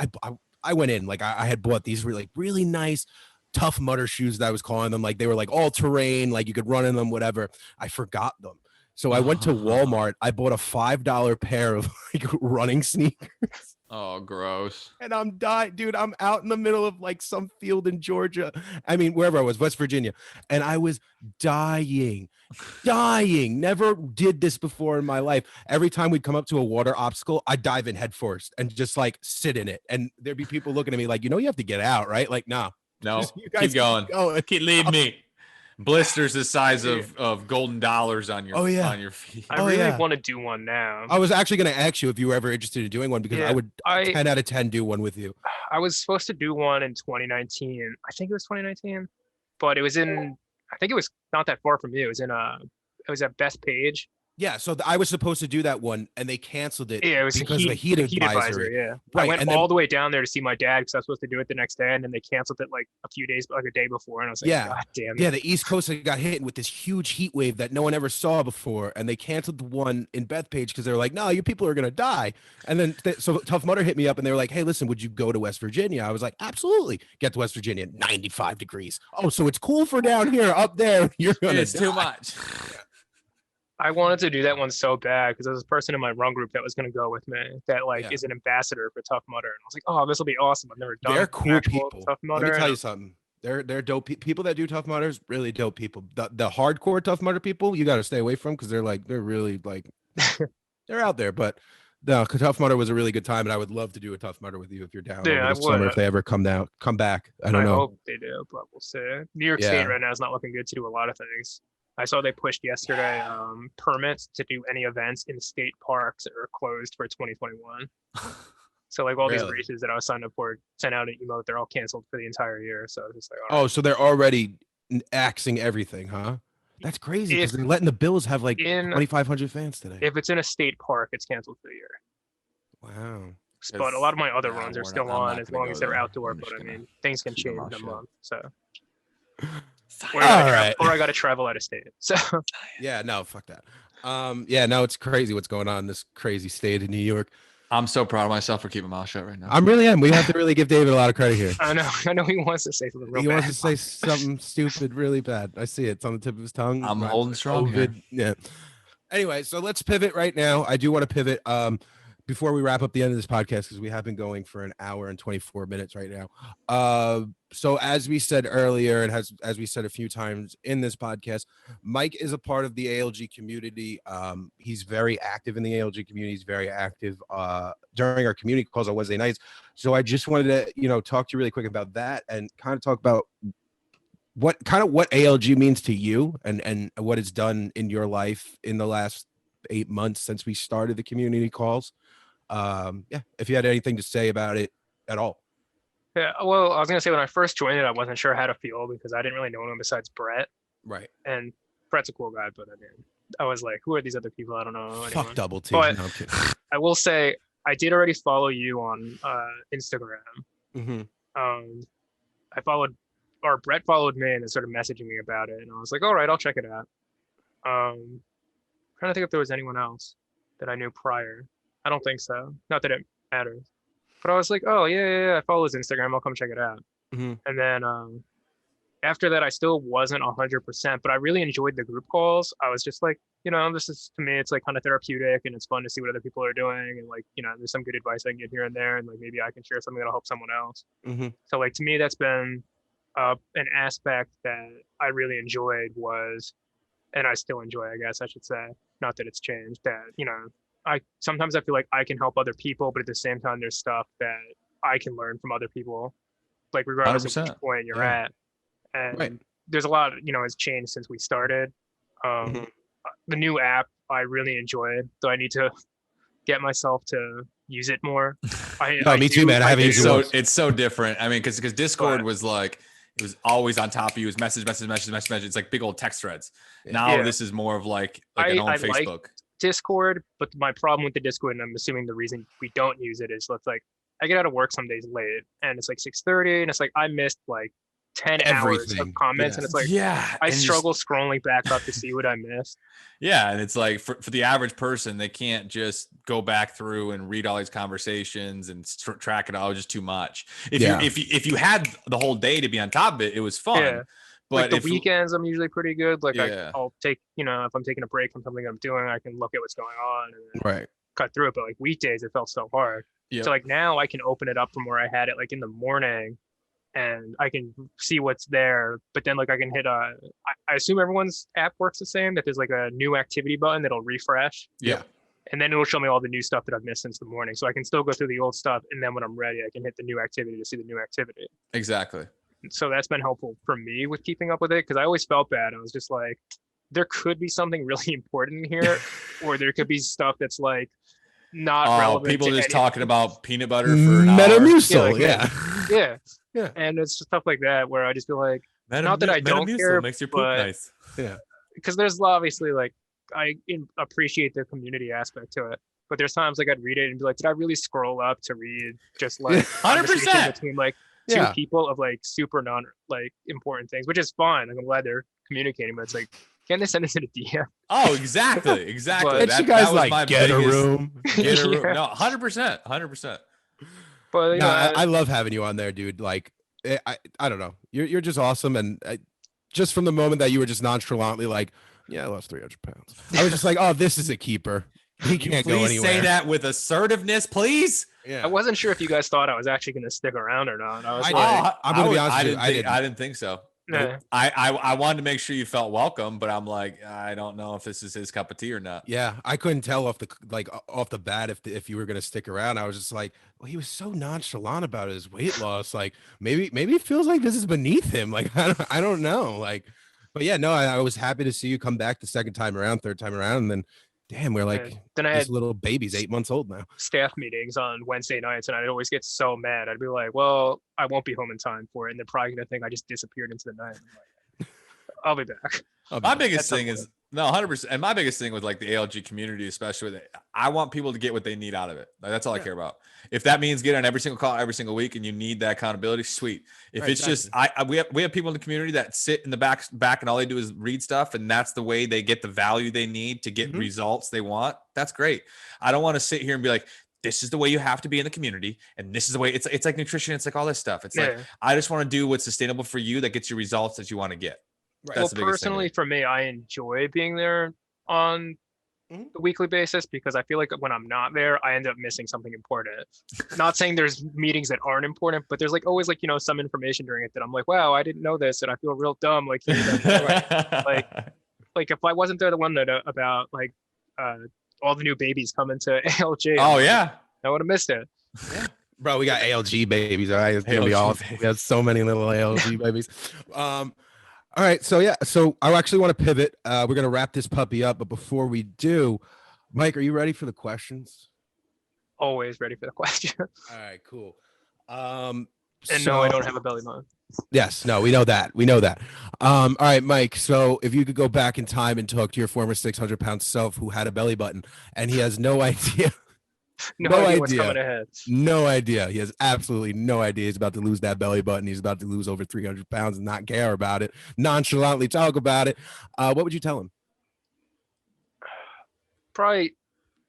I went in. Like, I had bought these really nice Tough Mudder shoes that I was calling them. Like, they were like all terrain. Like, you could run in them, whatever. I forgot them. So I went to Walmart. I bought a $5 pair of like running sneakers. Oh, gross. And I'm dying, dude. I'm out in the middle of like some field in Georgia. I mean, wherever I was, West Virginia. And I was dying. Never did this before in my life. Every time we'd come up to a water obstacle, I'd dive in head first and just like sit in it. And there'd be people looking at me like, you have to get out, right? Like, no, you guys keep going. Keep leave me. Blisters the size of golden dollars on your on your feet. I really want to do one now. I was actually going to ask you if you were ever interested in doing one because I would 10 out of 10 do one with you. I was supposed to do one in 2019. I think it was 2019, but it was I think it was not that far from you. It was at Bethpage. Yeah, so I was supposed to do that one, and they canceled it. Yeah, it was because of the heat advisory. Yeah, right. I went all the way down there to see my dad because I was supposed to do it the next day, and then they canceled it like a few days, like a day before, and I was like, God damn it. Yeah, the East Coast got hit with this huge heat wave that no one ever saw before, and they canceled the one in Bethpage because they were like, no, you people are gonna die. And then so Tough Mudder hit me up, and they were like, hey, listen, would you go to West Virginia? I was like, absolutely. Get to West Virginia, 95 degrees. Oh, so it's cool for down here. Up there, you're gonna. It's too much. I wanted to do that one so bad because there's a person in my run group that was going to go with me that is an ambassador for Tough Mudder. And I was like, oh, this will be awesome. I've never done. They're cool people. Tough Mudder. Let me tell you something. They're dope people that do Tough Mudders. Really dope people. The hardcore Tough Mudder people, you got to stay away from because they're really like they're out there. But no, Tough Mudder was a really good time, and I would love to do a Tough Mudder with you if you're down. Yeah, over the summer if they ever come back. I don't know. I hope they do, but we'll see. New York State right now is not looking good to do a lot of things. I saw they pushed yesterday permits to do any events in state parks that are closed for 2021. So like all these races that I was signed up for sent out an email that they're all canceled for the entire year. So it's just like, all right. So they're already axing everything, huh? That's crazy because they're letting the Bills have like 2,500 fans today. If it's in a state park, it's canceled for the year. Wow. But a lot of my other runs are still on as long as they're outdoor. But I mean, things can change in a month. So. Or I got to travel out of state. So yeah, no, fuck that. Yeah, no, it's crazy what's going on in this crazy state in New York. I'm so proud of myself for keeping my mouth shut right now. I really am. We have to really give David a lot of credit here. I know he wants to say something real He bad. wants to say something stupid really bad. I see it. It's on the tip of his tongue. I'm Rhymes holding with strong here. COVID. Yeah. Anyway, so let's pivot right now. I do want to pivot before we wrap up the end of this podcast, because we have been going for an hour and 24 minutes right now. So as we said earlier, and as we said a few times in this podcast, Mike is a part of the ALG community. He's very active in the ALG community. He's very active during our community calls on Wednesday nights. So I just wanted to, talk to you really quick about that and kind of talk about what ALG means to you and what it's done in your life in the last 8 months since we started the community calls. If you had anything to say about it at all. Yeah, well, I was gonna say when I first joined it, I wasn't sure how to feel because I didn't really know anyone besides Brett. Right. And Brett's a cool guy, but I was like, who are these other people? I don't know anyone. Fuck Double T. But no, I'm kidding. I will say I did already follow you on Instagram. Mm-hmm. I followed, or Brett followed me and then started messaging me about it, and I was like, all right, I'll check it out. Trying to think if there was anyone else that I knew prior. I don't think so. Not that it matters. But I was like, oh, yeah, I follow his Instagram. I'll come check it out. Mm-hmm. And then after that, I still wasn't 100%, but I really enjoyed the group calls. I was just like, this is, to me, it's like kind of therapeutic and it's fun to see what other people are doing. And like, there's some good advice I can get here and there. And like, maybe I can share something that'll help someone else. Mm-hmm. So like, to me, that's been an aspect that I really enjoyed and I still enjoy, I guess I should say, not that it's changed, that, sometimes I feel like I can help other people, but at the same time, there's stuff that I can learn from other people, like regardless of which point you're at. And there's a lot, has changed since we started. The new app I really enjoyed, so I need to get myself to use it more. Me too, man. I haven't used it. It's so different. I mean, because Discord was like, it was always on top of you. It was message. It's like big old text threads. Now this is more of like an own Facebook. Like Discord, but my problem with the Discord, and I'm assuming the reason we don't use it is it's like I get out of work some days late and it's like 6:30 and it's like I missed like 10 hours of comments and it's like I struggle scrolling back up to see what I missed. Yeah, and it's like for the average person, they can't just go back through and read all these conversations and track it all. Just too much. If you had the whole day to be on top of it, it was fun. Yeah. But like the weekends, I'm usually pretty good. Like I'll take, if I'm taking a break from something I'm doing, I can look at what's going on and cut through it. But like weekdays, it felt so hard. Yep. So like now I can open it up from where I had it like in the morning and I can see what's there. But then like I can hit I assume everyone's app works the same, that there's like a new activity button that'll refresh. Yeah. And then it'll show me all the new stuff that I've missed since the morning. So I can still go through the old stuff. And then when I'm ready, I can hit the new activity to see the new activity. Exactly. So that's been helpful for me with keeping up with it, because I always felt bad. I was just like, there could be something really important here, or there could be stuff that's like not relevant. People just talking about peanut butter for an Metamucil, yeah. And it's just stuff like that where I just feel like, not that I don't care, makes your poop nice. Yeah, because there's obviously like I appreciate the community aspect to it, but there's times like I'd read it and be like, did I really scroll up to read just like 100% between like two people of like super non like important things, which is fine. Like, I'm glad they're communicating, but it's like, can't they send us in a DM? Oh, exactly. But you guys like get a room. No, 100%. But I love having you on there, dude. Like, I don't know. You're just awesome, and just from the moment that you were just nonchalantly like, I lost 300 pounds. I was just like, oh, this is a keeper. He can't go anywhere. Please say that with assertiveness, please. Yeah. I wasn't sure if you guys thought I was actually going to stick around or not. I'm going to be honest with you. I didn't think so. Nah. I wanted to make sure you felt welcome, but I'm like, I don't know if this is his cup of tea or not. Yeah, I couldn't tell off the bat if you were going to stick around. I was just like, well, he was so nonchalant about his weight loss. Like maybe it feels like this is beneath him. Like I don't know. Like, but yeah, no, I was happy to see you come back the second time around, third time around, and then. Damn, we're like then I had little baby's 8 months old now. Staff meetings on Wednesday nights, and I'd always get so mad. I'd be like, well, I won't be home in time for it. And they're probably going to think I just disappeared into the night. I'm like, I'll be back. My biggest thing is No, 100%. And my biggest thing with like the ALG community, especially with it, I want people to get what they need out of it. Like, that's all I care about. If that means getting on every single call every single week and you need that accountability, sweet. If it's just we have people in the community that sit in the back and all they do is read stuff, and that's the way they get the value they need to get results they want. That's great. I don't want to sit here and be like, this is the way you have to be in the community, and this is the way it's like nutrition. It's like all this stuff. It's like, I just want to do what's sustainable for you that gets you results that you want to get. Right. Well, personally, for me, I enjoy being there on the weekly basis because I feel like when I'm not there, I end up missing something important. Not saying there's meetings that aren't important, but there's like always like, some information during it that I'm like, wow, I didn't know this, and I feel real dumb. Like, like if I wasn't there the one that about like all the new babies coming to ALG, I would have missed it. Yeah. Bro, we got ALG babies. All right, it's gonna be awesome. We have so many little ALG babies. All right, so I actually want to pivot. We're going to wrap this puppy up, but before we do, Mike, are you ready for the questions? Always ready for the question. All right, cool. No, I don't have a belly button. Yes, no, we know that. All right, Mike, so if you could go back in time and talk to your former 600-pound self who had a belly button, and he has no idea. No idea what's coming ahead. No idea. He has absolutely no idea. He's about to lose that belly button. He's about to lose over 300 pounds and not care about it. Nonchalantly talk about it. What would you tell him? Probably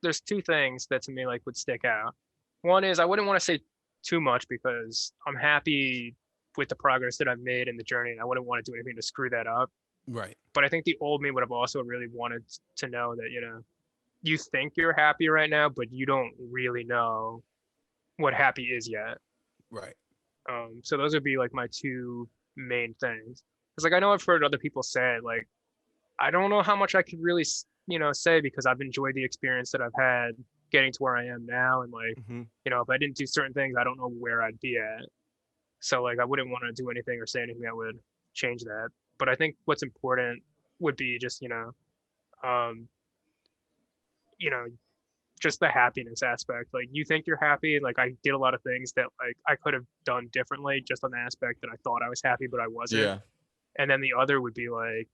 there's two things that to me like would stick out. One is I wouldn't want to say too much because I'm happy with the progress that I've made in the journey, and I wouldn't want to do anything to screw that up. Right. But I think the old me would have also really wanted to know that, you think you're happy right now, but you don't really know what happy is yet. Right. So those would be like my two main things. Because like I know I've heard other people say like, I don't know how much I could really, say because I've enjoyed the experience that I've had getting to where I am now. And like, if I didn't do certain things, I don't know where I'd be at. So like, I wouldn't want to do anything or say anything that would change that. But I think what's important would be just, just the happiness aspect. Like you think you're happy. Like I did a lot of things that like I could have done differently just on the aspect that I thought I was happy, but I wasn't. Yeah. And then the other would be like,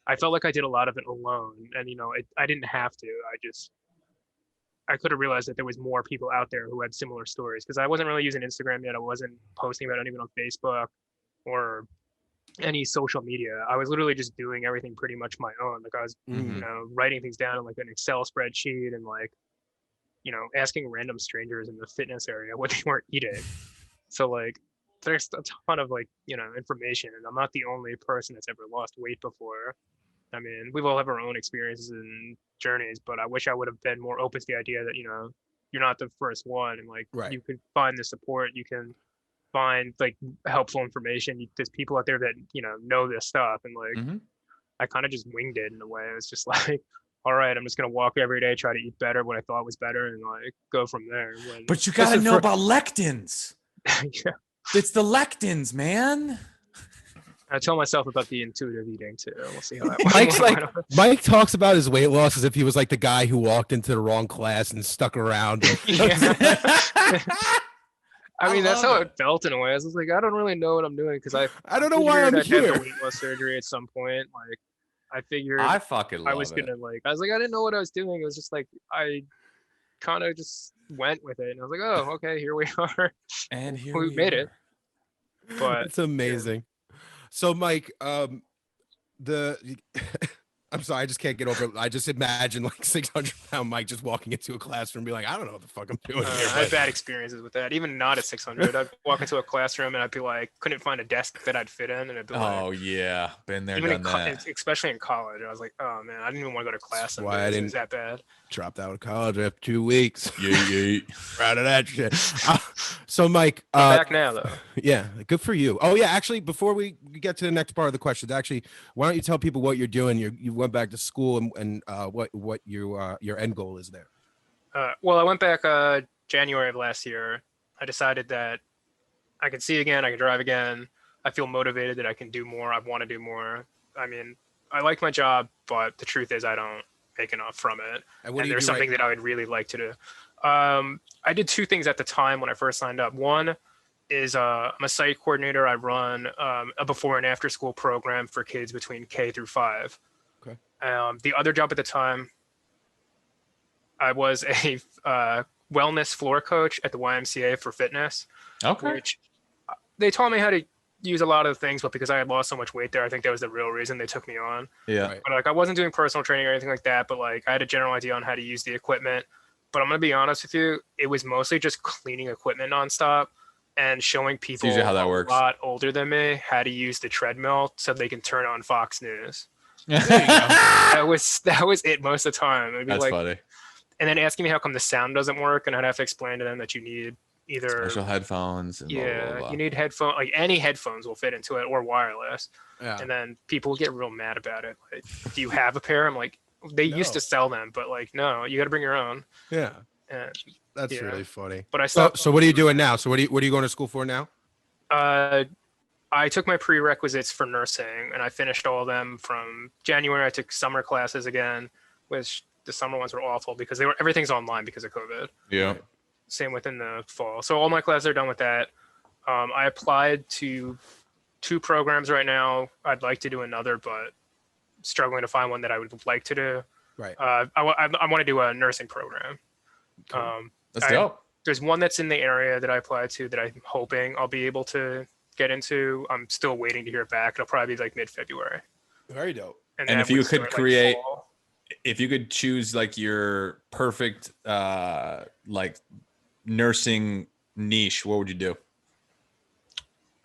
I felt like I did a lot of it alone, and I didn't have to. I could have realized that there was more people out there who had similar stories because I wasn't really using Instagram yet. I wasn't posting about it even on Facebook or any social media. I was literally just doing everything pretty much my own. Like I was, writing things down in like an Excel spreadsheet and like, asking random strangers in the fitness area what they weren't eating. So like, there's a ton of like, information, and I'm not the only person that's ever lost weight before. I mean, we all have our own experiences and journeys, but I wish I would have been more open to the idea that, you're not the first one, and like, you can find the support, you can find like helpful information. There's people out there that know this stuff, and like I kind of just winged it in a way. It was just like, all right, I'm just gonna walk every day, try to eat better, what I thought was better, and like go from there. But you gotta know about lectins. Yeah, it's the lectins, man. I tell myself about the intuitive eating too. We'll see how that works. Mike talks about his weight loss as if he was like the guy who walked into the wrong class and stuck around. I mean, that's how it felt in a way. I was like, I don't really know what I'm doing because I don't know why I'm here. I had the weight loss surgery at some point. Like, I figured I fucking love I was gonna like. I was like, I didn't know what I was doing. It was just like I kind of just went with it, and I was like, oh, okay, here we are, and here we made it. But it's amazing. Yeah. So, Mike, I'm sorry, I just can't get over it. I just imagine like 600-pound Mike just walking into a classroom and be like, I don't know what the fuck I'm doing here. I had bad experiences with that. Even not at 600, I'd walk into a classroom and I'd be like, couldn't find a desk that I'd fit in, and I'd be like, oh yeah, been there, even done that. Especially in college, I was like, oh man, I didn't even want to go to class. Why I didn't that bad. Dropped out of college after 2 weeks. Yeah. Proud of that shit. So, Mike, I'm back now though. Yeah, good for you. Oh yeah, actually, before we get to the next part of the questions, actually, why don't you tell people what you're doing? You went back to school and what your end goal is there. Well, I went back January of last year. I decided that I can see again, I can drive again. I feel motivated that I can do more. I want to do more. I mean, I like my job, but the truth is I don't make enough from it. And there's something that I would really like to do. I did two things at the time when I first signed up. One is I'm a site coordinator. I run a before and after school program for kids between K through 5. Okay. The other job at the time, I was a wellness floor coach at the YMCA for fitness. Okay. Which they taught me how to use a lot of the things, but because I had lost so much weight there, I think that was the real reason they took me on. Yeah. Right. But like I wasn't doing personal training or anything like that, but like I had a general idea on how to use the equipment. But I'm gonna be honest with you, it was mostly just cleaning equipment nonstop and showing people usually how that a works. lot older than me how to use the treadmill so they can turn on Fox News. That was it most of the time. It'd be That's like, funny. and then asking me how come the sound doesn't work, and I'd have to explain to them that you need either Special headphones. And blah, blah, blah, blah. you need headphones, like any headphones will fit into it or wireless. Yeah. And then people get real mad about it. Like, do you have a pair? I'm like, they used to sell them, but like, no, you got to bring your own. Yeah. And That's yeah. really funny. But I stopped. So what are you doing now? So what are you going to school for now? I took my prerequisites for nursing and I finished all of them from January. I took summer classes again, which the summer ones were awful because everything's online because of COVID. Yeah. Same within the fall. So all my classes are done with that. I applied to 2 programs right now. I'd like to do another, but struggling to find one that I would like to do. Right. I want to do a nursing program. That's dope. There's one that's in the area that I applied to that I'm hoping I'll be able to get into. I'm still waiting to hear back. It'll probably be like mid-February. Very dope. And that if you would could start, create, fall. if you could choose like your perfect like nursing niche, what would you do?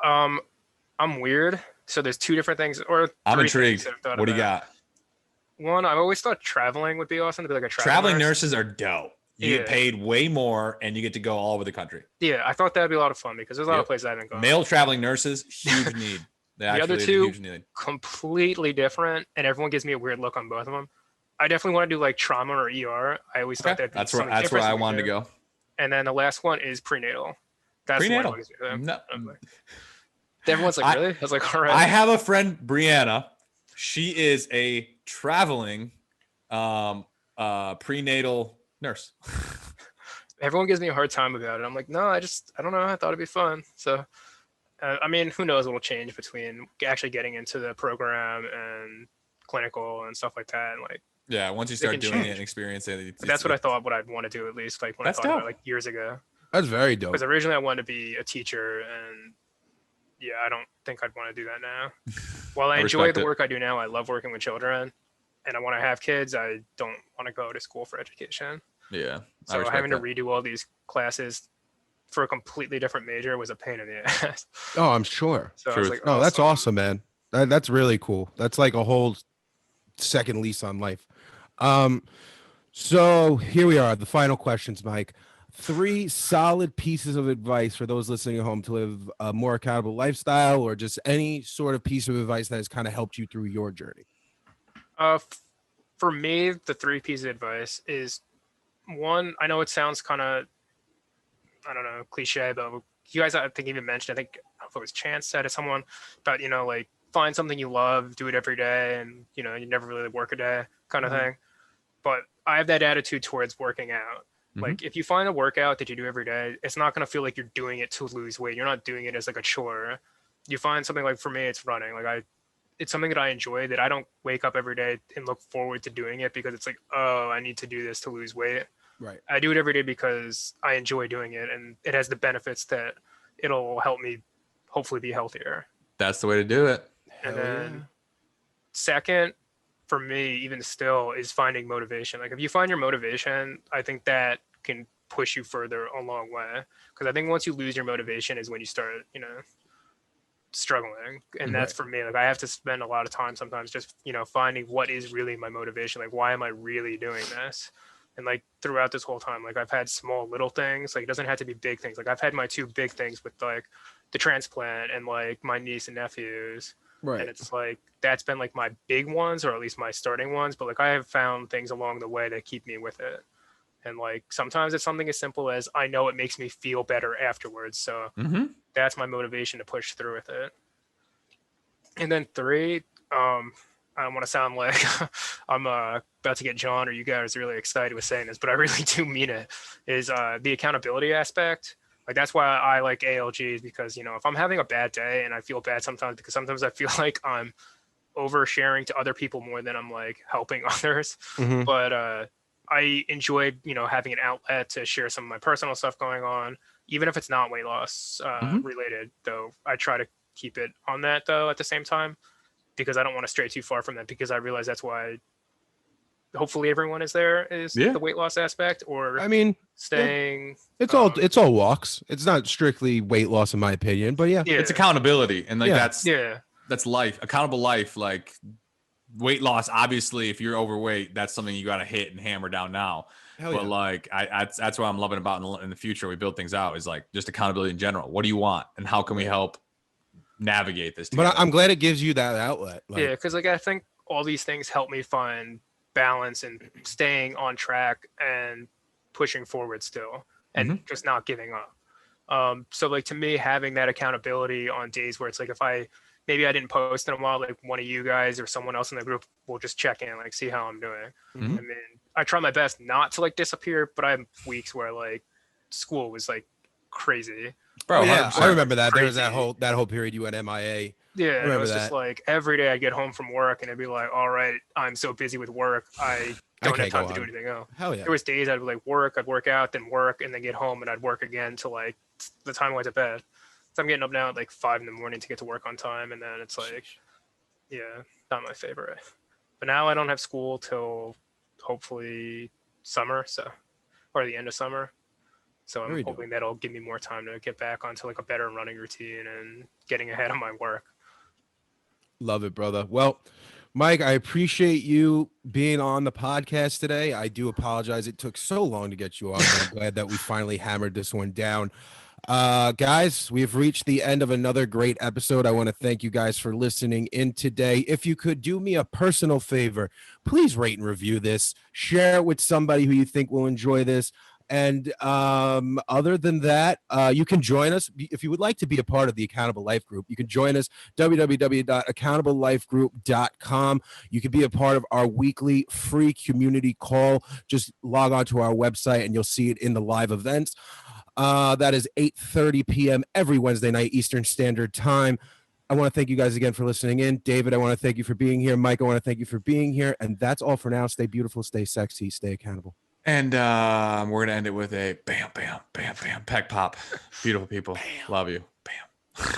I'm weird. So there's 2 different things, or I'm 3 intrigued. things I've thought What do you about. got? One, I've always thought traveling would be awesome to be like a Traveling nurse. nurses are dope. You get paid way more and you get to go all over the country. Yeah, I thought that'd be a lot of fun because there's a lot of places I haven't gone. Male traveling nurses, huge need. The other 2, completely different, and everyone gives me a weird look on both of them. I definitely want to do like trauma or ER. I always thought that'd be that's something where different I than we wanted to do. go. And then the last one is prenatal. That's Prenatal. the one No. everyone's like, really? I was like, all right. I have a friend, Brianna. She is a traveling prenatal nurse. Everyone gives me a hard time about it. I'm like, no, I don't know. I thought it'd be fun. So, I mean, who knows what'll change between actually getting into the program and clinical and stuff like that. And like, yeah, once you start doing it and experiencing it, that's what I thought what I'd want to do, at least like when I thought about it like years ago. That's very dope. Because originally I wanted to be a teacher, and yeah, I don't think I'd want to do that now. While I enjoy the work I do now, I love working with children, and I want to have kids. I don't want to go to school for education. Yeah. So having to redo all these classes for a completely different major was a pain in the ass. Oh, I'm sure. So I was like, oh, that's awesome, man. That's really cool. That's like a whole second lease on life. So here we are, the final questions, Mike. 3 solid pieces of advice for those listening at home to live a more accountable lifestyle, or just any sort of piece of advice that has kind of helped you through your journey. For me, the 3 pieces of advice is, one, I know it sounds kind of, I don't know, cliche, but you guys, I think, even mentioned, I think if it was Chance said to someone about, like, find something you love, do it every day, and, you never really work a day kind of thing. But I have that attitude towards working out. Like, if you find a workout that you do every day, it's not going to feel like you're doing it to lose weight. You're not doing it as like a chore. You find something, like, for me, it's running. Like, it's something that I enjoy, that I don't wake up every day and look forward to doing it because it's like, oh, I need to do this to lose weight. Right. I do it every day because I enjoy doing it, and it has the benefits that it'll help me hopefully be healthier. That's the way to do it. And then second, for me, even still, is finding motivation. Like, if you find your motivation, I think that can push you further a long way. Because I think once you lose your motivation is when you start, struggling. And that's for me. Like, I have to spend a lot of time sometimes just, finding what is really my motivation. Like, why am I really doing this? And like throughout this whole time, like, I've had small little things. Like, it doesn't have to be big things. Like, I've had my 2 big things with like the transplant and like my niece and nephews. Right. And it's like, that's been like my big ones, or at least my starting ones. But like, I have found things along the way that keep me with it. And like, sometimes it's something as simple as, I know it makes me feel better afterwards. So that's my motivation to push through with it. And then 3, I don't want to sound like I'm about to get John or you guys really excited with saying this, but I really do mean it, is the accountability aspect. Like, that's why I like ALGs, because, if I'm having a bad day, and I feel bad sometimes because sometimes I feel like I'm oversharing to other people more than I'm like helping others. Mhm. But I enjoy, having an outlet to share some of my personal stuff going on, even if it's not weight loss related. Though I try to keep it on that though at the same time, because I don't want to stray too far from that, because I realize that's why hopefully everyone is Yeah. the weight loss aspect, or I mean, staying. it's all walks. It's not strictly weight loss, in my opinion, but yeah. It's accountability, and like Yeah. that's life, accountable life. Like weight loss, obviously, if you're overweight, that's something you got to hit and hammer down now. Hell But yeah. like, that's what I'm loving about in the future. We build things out is like just accountability in general. What do you want, and how can we help navigate this together? But I'm glad it gives you that outlet. Like, Yeah, because like I think all these things help me find balance and staying on track and pushing forward still, and just not giving up. So like to me, having that accountability on days where it's like if maybe I didn't post in a while, like one of you guys or someone else in the group will just check in, like see how I'm doing. I mean, I try my best not to like disappear, but I have weeks where like school was like crazy. Bro, yeah, 100%. I remember that. There was Crazy. that whole period you went MIA. Yeah, and it remember was that. just like every day I'd get home from work and it'd be like, all right, I'm so busy with work, I don't have can't time go to do on. anything else. Hell yeah. There was days I'd like work, I'd work out, then work, and then get home and I'd work again till like the time I went to bed. So I'm getting up now at like 5 a.m. to get to work on time, and then it's like, yeah, not my favorite. But now I don't have school till hopefully summer, or the end of summer. So I'm hoping that'll give me more time to get back onto like a better running routine and getting ahead of my work. Love it, brother. Well, Mike, I appreciate you being on the podcast today. I do apologize it took so long to get you on, but I'm glad that we finally hammered this one down. Guys, we've reached the end of another great episode. I want to thank you guys for listening in today. If you could do me a personal favor, please rate and review this, share it with somebody who you think will enjoy this. And other than that, you can join us if you would like to be a part of the Accountable Life Group. You can join us www.accountable.lifegroup.com. You can be a part of our weekly free community call. Just log on to our website and you'll see it in the live events. That is 8:30 p.m. every Wednesday night Eastern Standard Time. I want to thank you guys again for listening in. David, I want to thank you for being here. Mike, I want to thank you for being here. And that's all for now. Stay beautiful, stay sexy, stay accountable. And we're going to end it with a bam, bam, bam, bam, peck pop. Beautiful people. Bam. Love you. Bam.